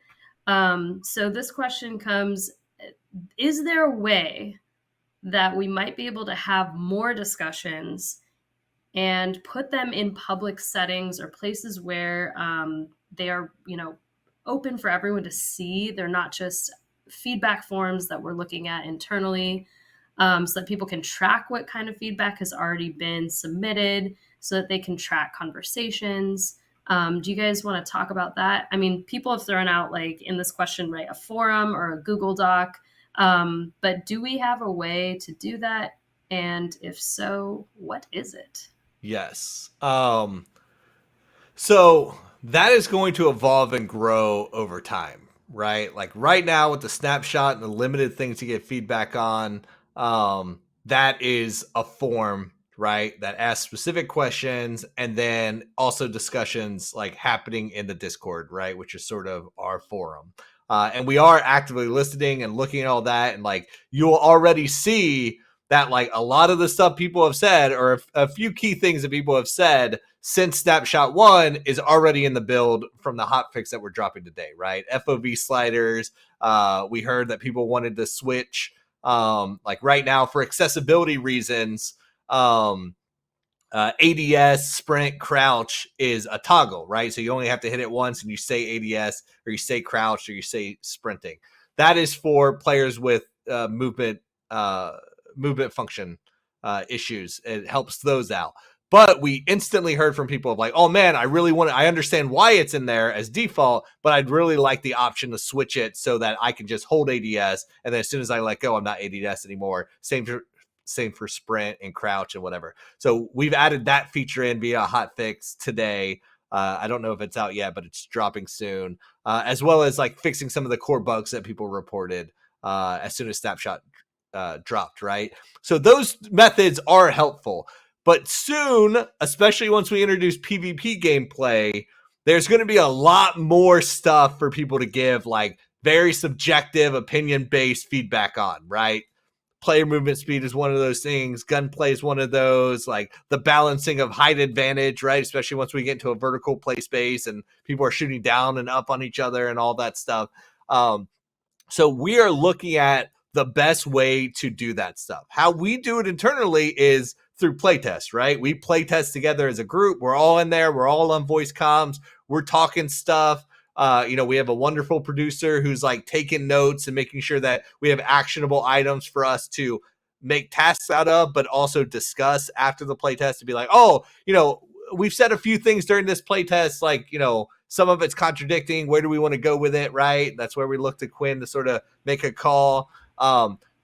So this question comes, is there a way that we might be able to have more discussions and put them in public settings or places where they are, you know, open for everyone to see? They're not just feedback forms that we're looking at internally, so that people can track what kind of feedback has already been submitted, so that they can track conversations. Do you guys want to talk about that? I mean, people have thrown out, like in this question, right, a forum or a Google Doc. But do we have a way to do that? And if so, what is it? Yes. So that is going to evolve and grow over time, right? Like right now with the snapshot and the limited things to get feedback on, that is a form, right, that asks specific questions, and then also discussions like happening in the Discord, right, which is sort of our forum. And we are actively listening and looking at all that, and like you'll already see that like a lot of the stuff people have said, or a few key things that people have said since Snapshot 1 is already in the build from the hotfix that we're dropping today, right? FOV sliders. We heard that people wanted to switch, like right now for accessibility reasons, ADS, sprint, crouch is a toggle, right? So you only have to hit it once and you say ADS, or you say crouch, or you say sprinting. That is for players with movement function issues. It helps those out. But we instantly heard from people of like, oh man, I understand why it's in there as default, but I'd really like the option to switch it so that I can just hold ADS. And then as soon as I let go, I'm not ADS anymore. Same for sprint and crouch and whatever. So we've added that feature in via a hot fix today. I don't know if it's out yet, but it's dropping soon. As well as like fixing some of the core bugs that people reported as soon as Snapshot dropped, right? So those methods are helpful. But soon, especially once we introduce PvP gameplay, there's going to be a lot more stuff for people to give like very subjective, opinion-based feedback on, right? Player movement speed is one of those things. Gunplay is one of those. Like the balancing of height advantage, right? Especially once we get into a vertical play space and people are shooting down and up on each other and all that stuff. So we are looking at the best way to do that stuff. How we do it internally is through playtest, right? We playtest together as a group. We're all in there. We're all on voice comms. We're talking stuff. We have a wonderful producer who's like taking notes and making sure that we have actionable items for us to make tasks out of, but also discuss after the playtest to be like, oh, we've said a few things during this playtest, like, some of it's contradicting. Where do we want to go with it, right? That's where we look to Quinn to sort of make a call.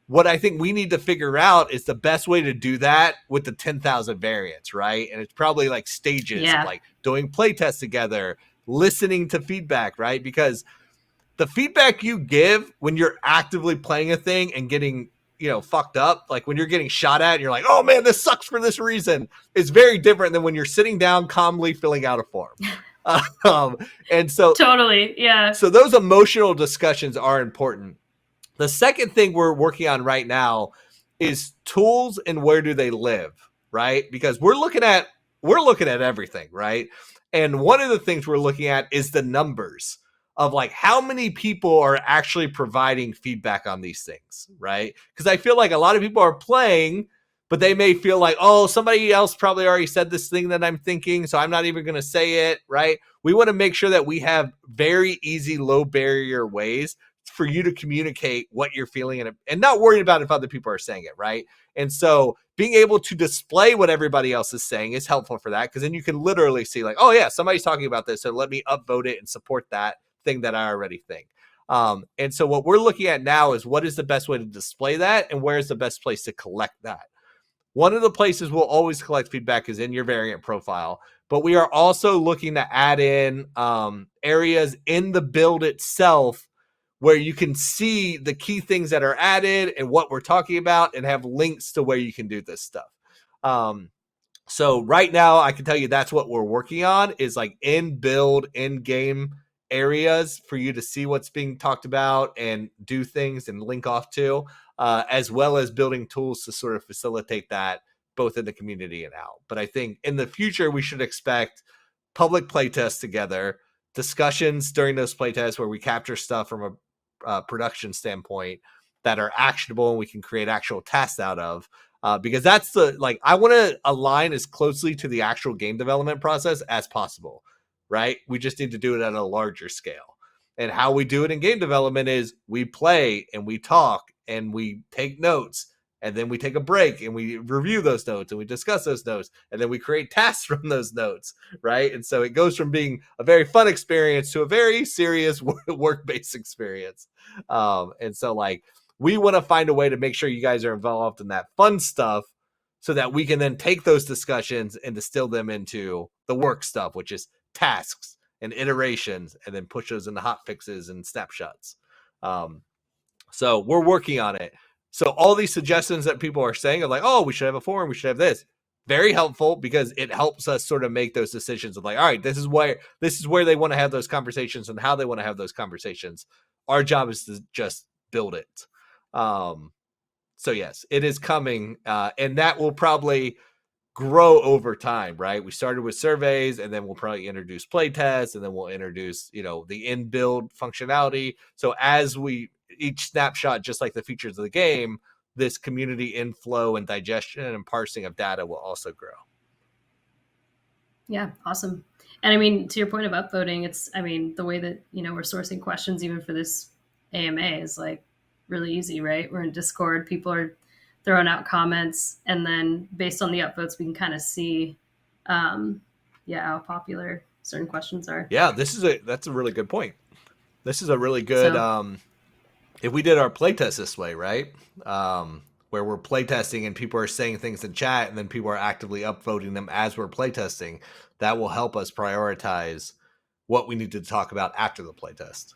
What I think we need to figure out is the best way to do that with the 10,000 variants, right? And it's probably like stages of like doing playtests together, listening to feedback, right? Because the feedback you give when you're actively playing a thing and getting, fucked up, like when you're getting shot at and you're like, oh man, this sucks for this reason, is very different than when you're sitting down calmly filling out a form. And so totally, yeah. So those emotional discussions are important. The second thing we're working on right now is tools and where do they live, right? Because we're looking at everything, right? And one of the things we're looking at is the numbers of like how many people are actually providing feedback on these things, right? Because I feel like a lot of people are playing, but they may feel like, oh, somebody else probably already said this thing that I'm thinking, so I'm not even going to say it, right? We want to make sure that we have very easy, low barrier ways for you to communicate what you're feeling and not worry about if other people are saying it, right? And so being able to display what everybody else is saying is helpful for that, because then you can literally see like, oh yeah, somebody's talking about this, so let me upvote it and support that thing that I already think. And so what we're looking at now is what is the best way to display that and where is the best place to collect that. One of the places we'll always collect feedback is in your variant profile, but we are also looking to add in areas in the build itself where you can see the key things that are added and what we're talking about and have links to where you can do this stuff. So right now I can tell you that's what we're working on is like in build, in game areas for you to see what's being talked about and do things and link off to, as well as building tools to sort of facilitate that both in the community and out. But I think in the future, we should expect public playtests together, discussions during those playtests where we capture stuff from a production standpoint that are actionable and we can create actual tasks out of. Because that's I want to align as closely to the actual game development process as possible, right? We just need to do it at a larger scale. And how we do it in game development is we play and we talk and we take notes and then we take a break and we review those notes and we discuss those notes and then we create tasks from those notes, right? And so it goes from being a very fun experience to a very serious work-based experience. And so we want to find a way to make sure you guys are involved in that fun stuff so that we can then take those discussions and distill them into the work stuff, which is tasks and iterations, and then push those into hot fixes and snapshots. So we're working on it. So all these suggestions that people are saying are like, oh, we should have a forum, we should have this. Very helpful because it helps us sort of make those decisions of like, all right, this is where they want to have those conversations and how they want to have those conversations. Our job is to just build it. So yes, it is coming, and that will probably grow over time, right? We started with surveys, and then we'll probably introduce playtests, and then we'll introduce, the in-build functionality. So as each snapshot, just like the features of the game, this community inflow and digestion and parsing of data will also grow. Yeah, awesome. And I mean, to your point of upvoting, the way that, we're sourcing questions even for this AMA is like really easy, right? We're in Discord, people are throwing out comments, and then based on the upvotes, we can kind of see yeah, how popular certain questions are. Yeah, that's a really good point. This is a really good So if we did our playtest this way, right? Where we're playtesting and people are saying things in chat and then people are actively upvoting them as we're playtesting, that will help us prioritize what we need to talk about after the playtest.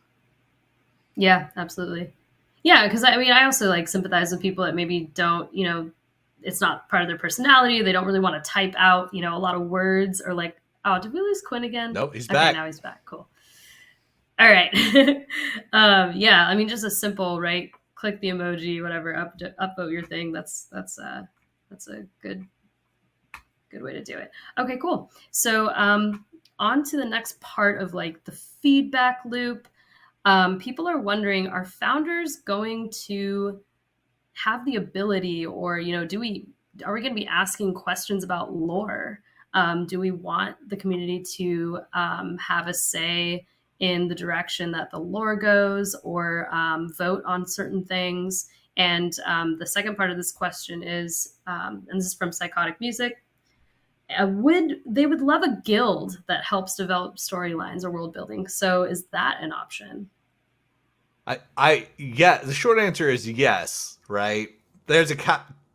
yeah, absolutely. Yeah, because I mean, I also like sympathize with people that maybe don't, it's not part of their personality. They don't really want to type out, a lot of words, or like, oh, did we lose Quinn again? Nope, he's Okay, back. now he's back. Cool. All right. Yeah, I mean, just a simple, right? Click the emoji, whatever, upvote your thing. That's a good way to do it. Okay, cool. So on to the next part of like the feedback loop. People are wondering, are founders going to have the ability, or are we going to be asking questions about lore? Do we want the community to have a say in the direction that the lore goes, or vote on certain things? And the second part of this question is, and this is from Psychotic Music, they would love a guild that helps develop storylines or world building. So is that an option? Yeah, the short answer is yes, right? There's a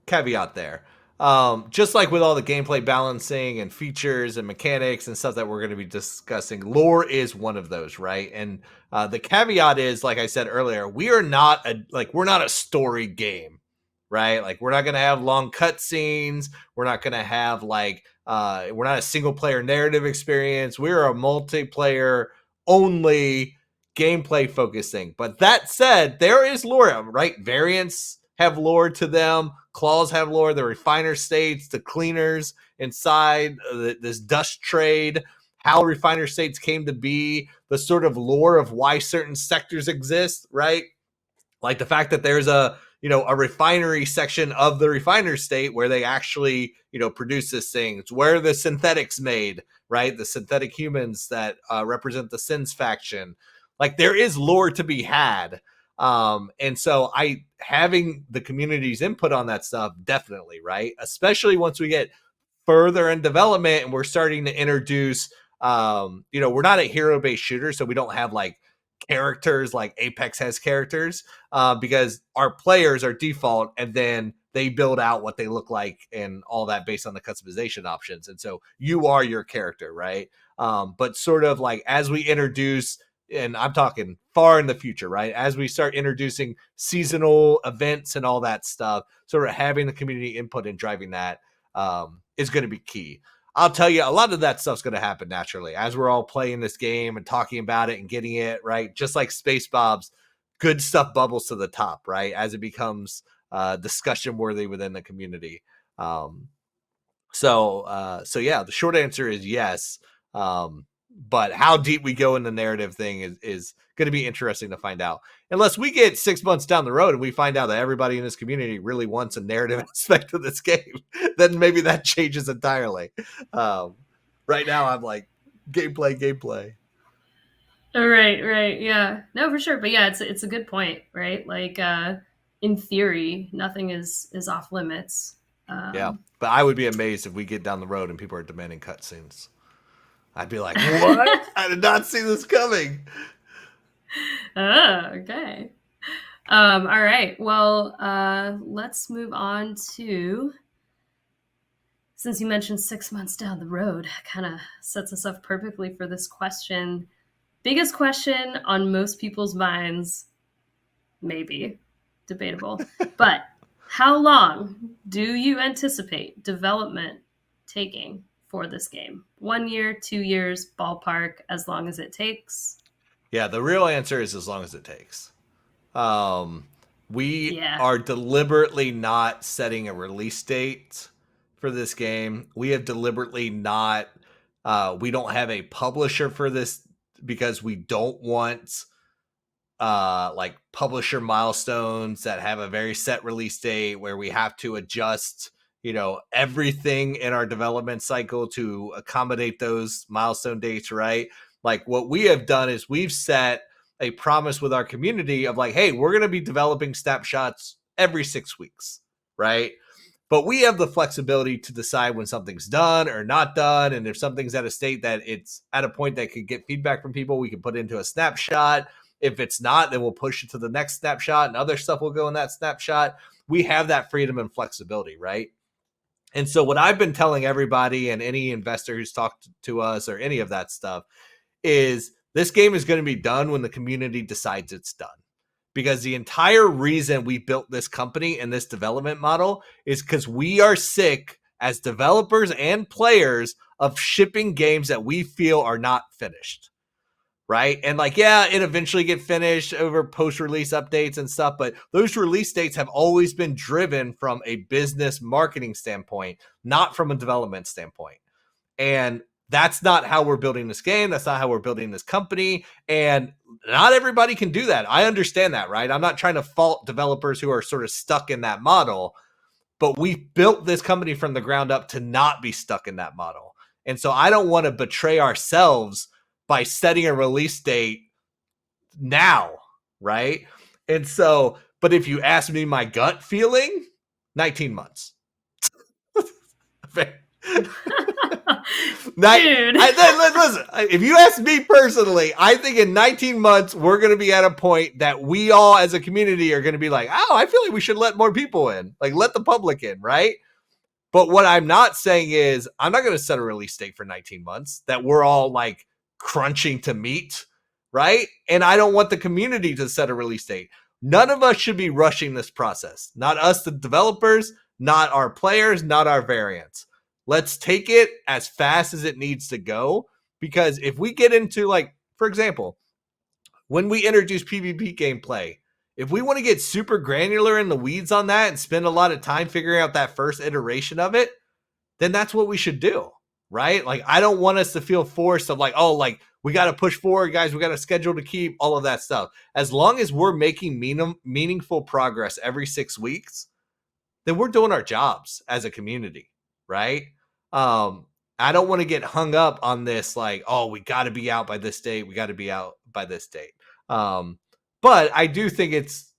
caveat there. Just like with all the gameplay balancing and features and mechanics and stuff that we're going to be discussing, lore is one of those, right? And the caveat is, like I said earlier, we're not a story game, right? Like we're not going to have long cutscenes. We're not going to have we're not a single player narrative experience. We're a multiplayer only gameplay focusing. But that said, there is lore, right? Variants have lore to them. Claws have lore. The refiner states, the cleaners inside this dust trade, how refiner states came to be, the sort of lore of why certain sectors exist, right? Like the fact that there's a refinery section of the refiner state where they actually, produce this thing. It's where the synthetics made, right? The synthetic humans that represent the Sins faction. Like there is lore to be had. And so having the community's input on that stuff, definitely, right? Especially once we get further in development and we're starting to introduce, we're not a hero-based shooter, so we don't have like characters like Apex has characters, because our players are default and then they build out what they look like and all that based on the customization options. And so you are your character, right? But sort of like as we introduce, and I'm talking far in the future, right? As we start introducing seasonal events and all that stuff, sort of having the community input and driving that is going to be key. I'll tell you, a lot of that stuff's going to happen naturally as we're all playing this game and talking about it and getting it right. Just like Space Bob's, good stuff bubbles to the top, right? As it becomes discussion worthy within the community. So yeah, the short answer is yes. But how deep we go in the narrative thing is going to be interesting to find out. Unless we get 6 months down the road and we find out that everybody in this community really wants a narrative aspect of this game, then maybe that changes entirely. Right now, I'm like, gameplay. Right. Yeah. No, for sure. But yeah, it's a good point, right? Like, in theory, nothing is off limits. Yeah, but I would be amazed if we get down the road and people are demanding cutscenes. I'd be like, what? I did not see this coming. Oh, okay. All right. Well, let's move on to, since you mentioned 6 months down the road, kind of sets us up perfectly for this question. Biggest question on most people's minds, maybe debatable, but how long do you anticipate development taking for this game? 1 year, 2 years, ballpark, as long as it takes? Yeah, the real answer is as long as it takes. We are deliberately not setting a release date for this game. We have deliberately not, we don't have a publisher for this because we don't want like publisher milestones that have a very set release date where we have to adjust, everything in our development cycle to accommodate those milestone dates, right? Like what we have done is we've set a promise with our community of like, hey, we're going to be developing snapshots every 6 weeks, right? But we have the flexibility to decide when something's done or not done. And if something's at a state that it's at a point that could get feedback from people, we can put it into a snapshot. If it's not, then we'll push it to the next snapshot and other stuff will go in that snapshot. We have that freedom and flexibility, right? And so what I've been telling everybody and any investor who's talked to us or any of that stuff is this game is going to be done when the community decides it's done. Because the entire reason we built this company and this development model is because we are sick as developers and players of shipping games that we feel are not finished. Right. And like, yeah, it eventually get finished over post-release updates and stuff. But those release dates have always been driven from a business marketing standpoint, not from a development standpoint. And that's not how we're building this game. That's not how we're building this company. And not everybody can do that. I understand that, right? I'm not trying to fault developers who are sort of stuck in that model, but we built this company from the ground up to not be stuck in that model. And so I don't want to betray ourselves by setting a release date now, right? And so, but if you ask me my gut feeling, 19 months. Dude. Listen, if you ask me personally, I think in 19 months, we're going to be at a point that we all as a community are going to be like, oh, I feel like we should let more people in, like let the public in, right? But what I'm not saying is I'm not going to set a release date for 19 months that we're all like crunching to meet, right? And I don't want the community to set a release date. None of us should be rushing this process. Not us, the developers, not our players, not our variants. Let's take it as fast as it needs to go. Because if we get into, like, for example, when we introduce PvP gameplay, if we want to get super granular in the weeds on that and spend a lot of time figuring out that first iteration of it, then that's what we should do, right? Like, I don't want us to feel forced of like, oh, like, we got to push forward, guys. We got a schedule to keep, all of that stuff. As long as we're making meaningful progress every 6 weeks, then we're doing our jobs as a community, right? I don't want to get hung up on this, like, oh, we got to be out by this date. We got to be out by this date. But I do think it's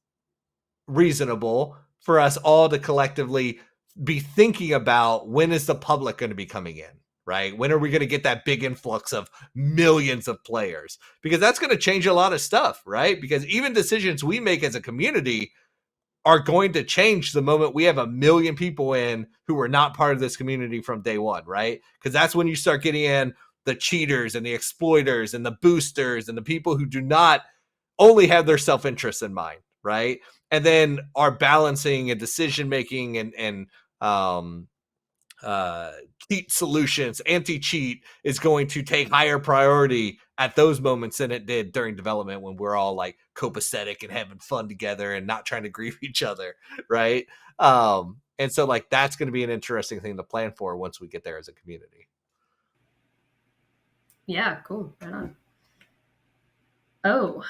reasonable for us all to collectively be thinking about when is the public going to be coming in, right? When are we going to get that big influx of millions of players? Because that's going to change a lot of stuff, right? Because even decisions we make as a community are going to change the moment we have 1 million people in who were not part of this community from day one, right? Because that's when you start getting in the cheaters and the exploiters and the boosters and the people who do not only have their self-interest in mind, right? And then are balancing and decision-making and cheat solutions, anti-cheat is going to take higher priority at those moments than it did during development when we're all like copacetic and having fun together and not trying to grieve each other, right? And so like that's going to be an interesting thing to plan for once we get there as a community. Yeah, cool. Right on. Oh,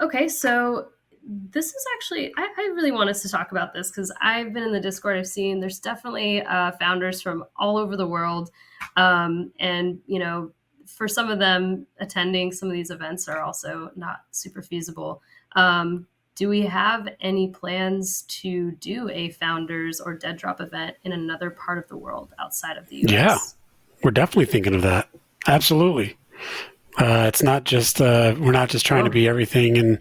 okay. So this is actually, I really want us to talk about this because I've been in the Discord. I've seen there's definitely founders from all over the world. And, you know, for some of them, attending some of these events are also not super feasible. Do we have any plans to do a founders or DEADROP event in another part of the world outside of the US? Yeah, we're definitely thinking of that. Absolutely. It's not just we're not just trying to be everything in,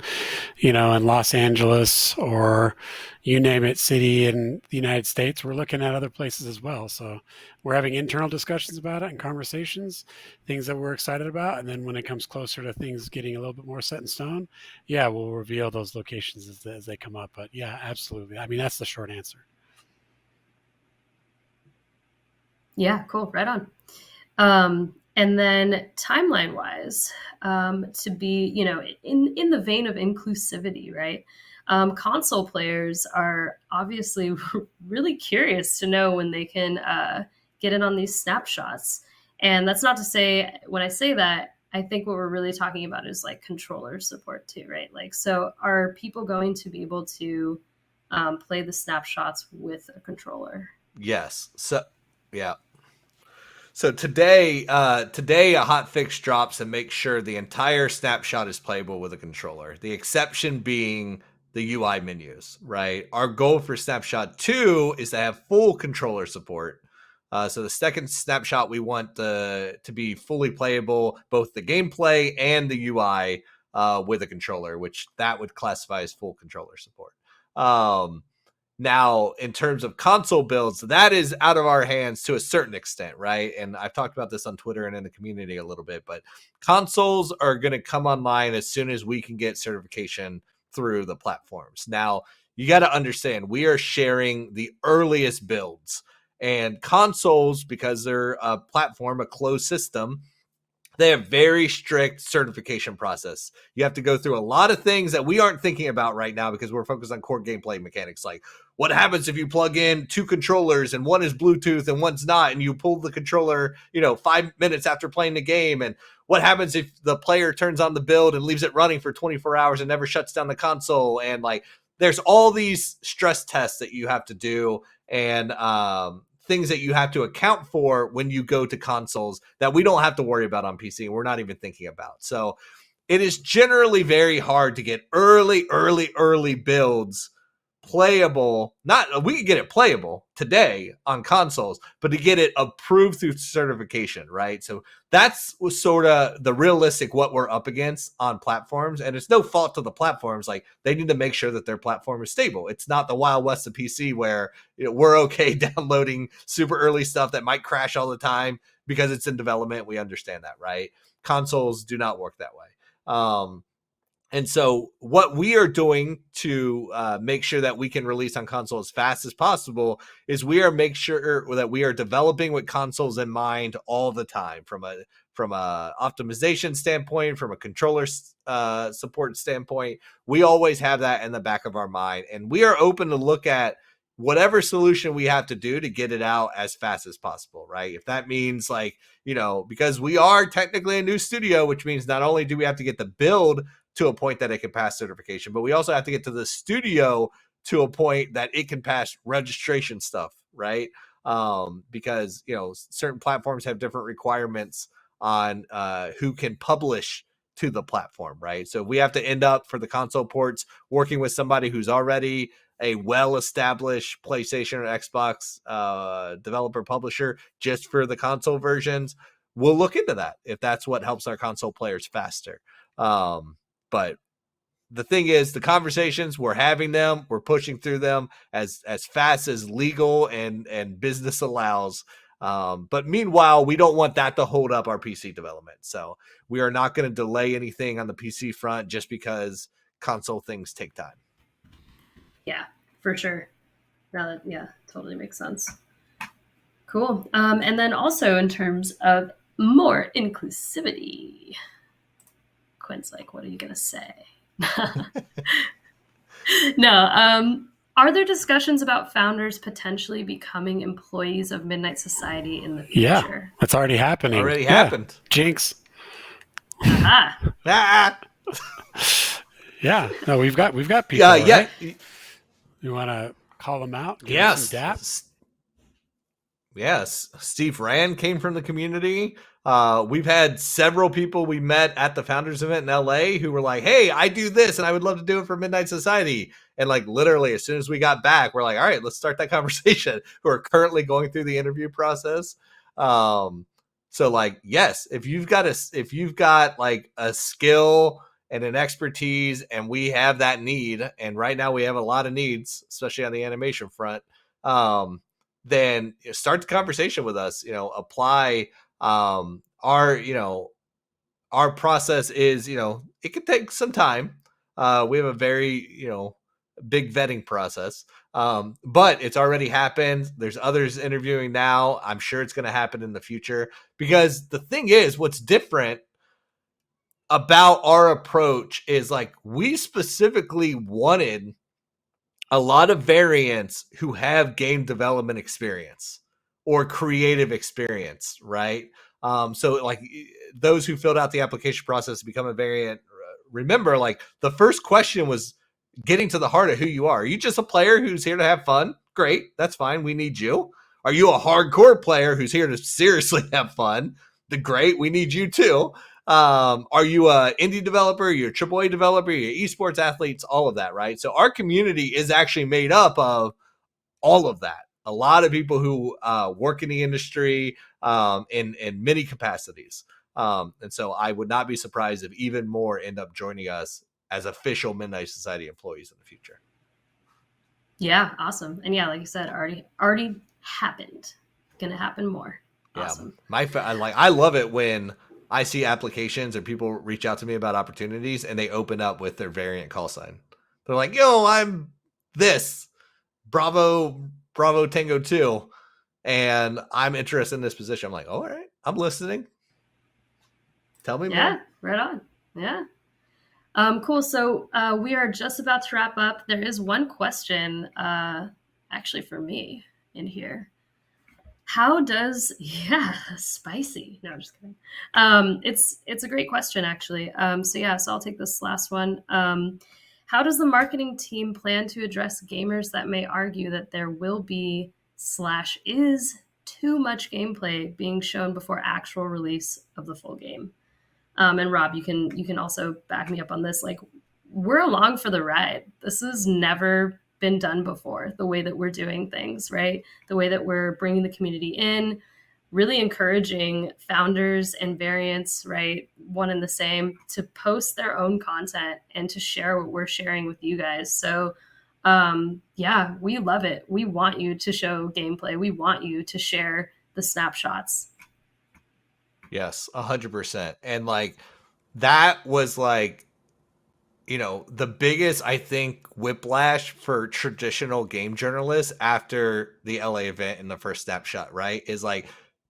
you know, in Los Angeles or you name it, city in the United States. We're looking at other places as well. So we're having internal discussions about it and conversations, things that we're excited about. And then when it comes closer to things getting a little bit more set in stone, yeah, we'll reveal those locations as they come up. But yeah, absolutely. I mean, that's the short answer. Yeah, cool. Right on. And then timeline wise, to be, you know, in the vein of inclusivity, right? Console players are obviously really curious to know when they can get in on these snapshots. And that's not to say, when I say that, I think what we're really talking about is like controller support too, right? Like, so are people going to be able to play the snapshots with a controller? Yes. So, yeah. So today a hot fix drops and makes sure the entire snapshot is playable with a controller. The exception being the UI menus, right? Our goal for Snapshot 2 is to have full controller support. So the second Snapshot, we want to be fully playable, both the gameplay and the UI with a controller, which that would classify as full controller support. Now, in terms of console builds, that is out of our hands to a certain extent, right? And I've talked about this on Twitter and in the community a little bit, but consoles are going to come online as soon as we can get certification through the platforms. Now, you got to understand, we are sharing the earliest builds, and consoles, because they're a platform, a closed system, they have very strict certification process. You have to go through a lot of things that we aren't thinking about right now because we're focused on core gameplay mechanics. Like, what happens if you plug in two controllers and one is Bluetooth and one's not, and you pull the controller, 5 minutes after playing the game? And what happens if the player turns on the build and leaves it running for 24 hours and never shuts down the console? And there's all these stress tests that you have to do, and things that you have to account for when you go to consoles that we don't have to worry about on PC, and we're not even thinking about. So it is generally very hard to get early builds playable. We can get it playable today on consoles, but to get it approved through certification, right? So that's sort of the realistic what we're up against on platforms, and it's no fault to the platforms. Like, they need to make sure that their platform is stable. It's not the Wild West of PC where we're okay downloading super early stuff that might crash all the time because it's in development. We understand that, right? Consoles do not work that way. And so what we are doing to make sure that we can release on console as fast as possible is we are make sure that we are developing with consoles in mind all the time, from a optimization standpoint, from a controller support standpoint. We always have that in the back of our mind, and we are open to look at whatever solution we have to do to get it out as fast as possible, right? If that means because we are technically a new studio, which means not only do we have to get the build to a point that it can pass certification, but we also have to get to the studio to a point that it can pass registration stuff, right? Because certain platforms have different requirements on who can publish to the platform, right? So we have to end up, for the console ports, working with somebody who's already a well-established PlayStation or Xbox developer publisher just for the console versions. We'll look into that if that's what helps our console players faster. But the thing is, the conversations, we're having them, we're pushing through them as fast as legal and business allows. But meanwhile, we don't want that to hold up our PC development. So we are not going to delay anything on the PC front just because console things take time. Yeah, for sure. Totally makes sense. Cool. And then also in terms of more inclusivity, Quinn's like, what are you going to say? No. Are there discussions about founders potentially becoming employees of Midnight Society in the future? Yeah, that's already happening. Happened. Jinx. Aha. Yeah. No, we've got people. Yeah. Right? You want to call them out? Yes. Yes. Steve Rand came from the community. We've had several people we met at the founders event in LA who were like, hey, I do this and I would love to do it for Midnight Society. And literally as soon as we got back, we're like, all right, let's start that conversation, who are currently going through the interview process. So yes, if you've got a skill and an expertise, and we have that need, and right now we have a lot of needs, especially on the animation front, then start the conversation with us. Apply. Our process is, it could take some time. We have a very, big vetting process. But it's already happened. There's others interviewing now. I'm sure it's going to happen in the future, because the thing is, what's different about our approach is we specifically wanted a lot of variants who have game development experience or creative experience, right? So those who filled out the application process to become a variant, remember, the first question was getting to the heart of who you are. Are you just a player who's here to have fun? Great, that's fine. We need you. Are you a hardcore player who's here to seriously have fun? Great, we need you too. Are you a indie developer? You're a AAA developer? You're esports athletes? All of that, right? So our community is actually made up of all of that. A lot of people who work in the industry in many capacities. And so I would not be surprised if even more end up joining us as official Midnight Society employees in the future. Yeah, awesome. And yeah, like you said, already happened. Gonna happen more. Awesome. Yeah, I love it when I see applications or people reach out to me about opportunities and they open up with their variant call sign. They're like, yo, I'm this Bravo Tango 2 and I'm interested in this position. I'm like, all right, I'm listening. Tell me more. Yeah, right on. Yeah. Cool. So we are just about to wrap up. There is one question actually for me in here. How does spicy? No, I'm just kidding. It's a great question actually. So I'll take this last one. How does the marketing team plan to address gamers that may argue that there will be / is too much gameplay being shown before actual release of the full game? And Rob, you can also back me up on this. Like, we're along for the ride. This has never been done before, the way that we're doing things, right? The way that we're bringing the community in, really encouraging founders and variants, right? One and the same, to post their own content and to share what we're sharing with you guys. So we love it. We want you to show gameplay. We want you to share the snapshots. Yes, 100%. And like, that was like, the biggest, I think, whiplash for traditional game journalists after the LA event and the first Snapshot, right? Is like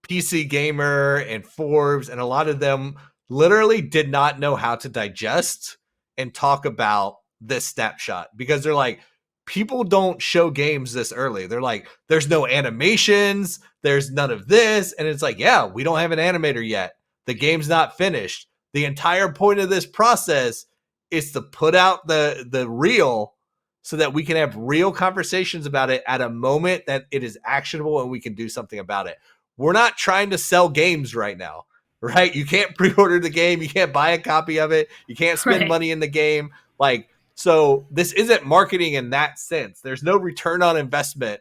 PC Gamer and Forbes, and a lot of them literally did not know how to digest and talk about this Snapshot because they're like, people don't show games this early. They're like, there's no animations, there's none of this. And it's like, yeah, we don't have an animator yet. The game's not finished. The entire point of this process is to put out the reel so that we can have real conversations about it at a moment that it is actionable and we can do something about it. We're not trying to sell games right now, right? You can't pre-order the game. You can't buy a copy of it. You can't spend money in the game. So this isn't marketing in that sense. There's no return on investment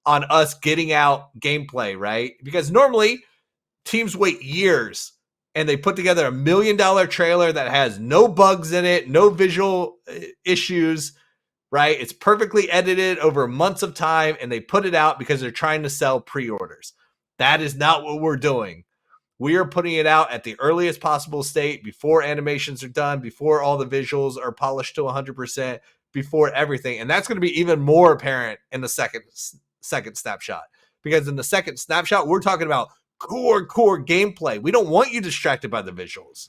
on us getting out gameplay, right? Because normally teams wait years and they put together $1 million trailer that has no bugs in it, no visual issues, right? It's perfectly edited over months of time, and they put it out because they're trying to sell pre-orders. That is not what we're doing. We are putting it out at the earliest possible state, before animations are done, before all the visuals are polished to 100%, before everything. And that's going to be even more apparent in the second snapshot. Because in the second snapshot, we're talking about core gameplay. We don't want you distracted by the visuals.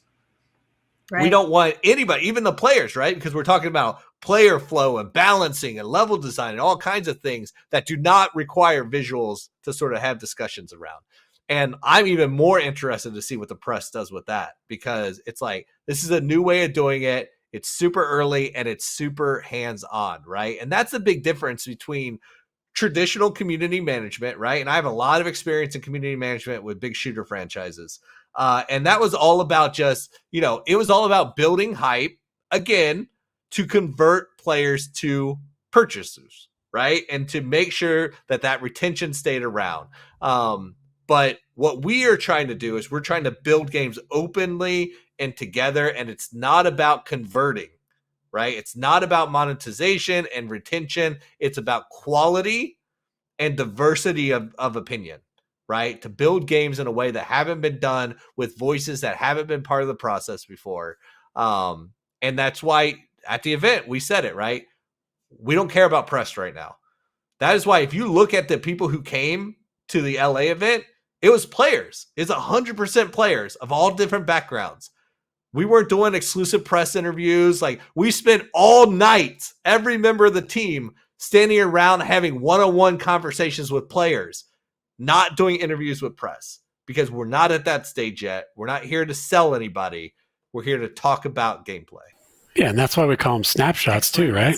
Right. We don't want anybody, even the players, right? Because we're talking about player flow and balancing and level design and all kinds of things that do not require visuals to sort of have discussions around. And I'm even more interested to see what the press does with that, because it's like, this is a new way of doing it. It's super early and it's super hands-on, right? And that's the big difference between traditional community management, right? And I have a lot of experience in community management with big shooter franchises. And that was all about just, it was all about building hype, again, to convert players to purchasers, right? And to make sure that retention stayed around. But what we are trying to do is we're trying to build games openly and together, and it's not about converting, right? It's not about monetization and retention. It's about quality and diversity of opinion, right? To build games in a way that haven't been done with voices that haven't been part of the process before. And that's why at the event, we said it, right? We don't care about press right now. That is why if you look at the people who came to the LA event, it was players. It's 100% players of all different backgrounds. We weren't doing exclusive press interviews. Like, we spent all night, every member of the team, standing around having one-on-one conversations with players, not doing interviews with press, because we're not at that stage yet. We're not here to sell anybody. We're here to talk about gameplay. Yeah, and that's why we call them snapshots too, right?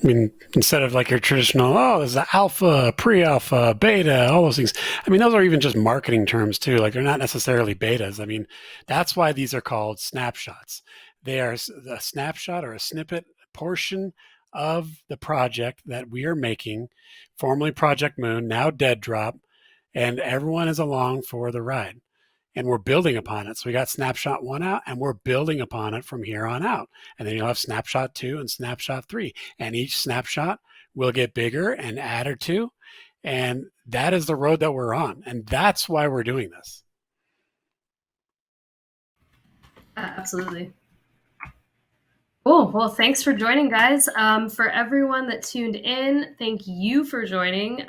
I mean, instead of like your traditional, oh, there's the alpha, pre-alpha, beta, all those things. I mean, those are even just marketing terms too. Like they're not necessarily betas. I mean, that's why these are called snapshots. They are a snapshot or a snippet portion of the project that we are making, formerly Project Moon, now DEADROP, and everyone is along for the ride. And we're building upon it. So we got snapshot 1 out, and we're building upon it from here on out. And then you'll have snapshot 2 and snapshot 3. And each snapshot will get bigger and added to. And that is the road that we're on. And that's why we're doing this. Absolutely. Cool. Well, thanks for joining, guys. For everyone that tuned in, thank you for joining.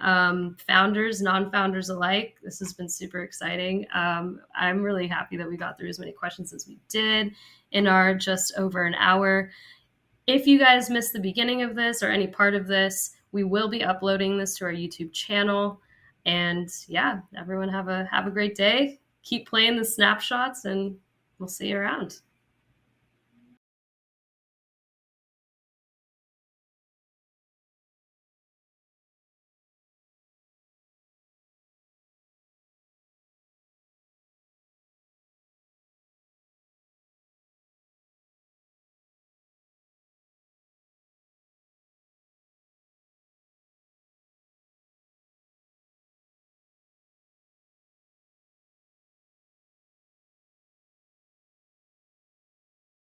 Founders, non-founders alike. This has been super exciting. I'm really happy that we got through as many questions as we did in our just over an hour. If you guys missed the beginning of this or any part of this, we will be uploading this to our YouTube channel. And yeah, everyone have a great day. Keep playing the snapshots, and we'll see you around.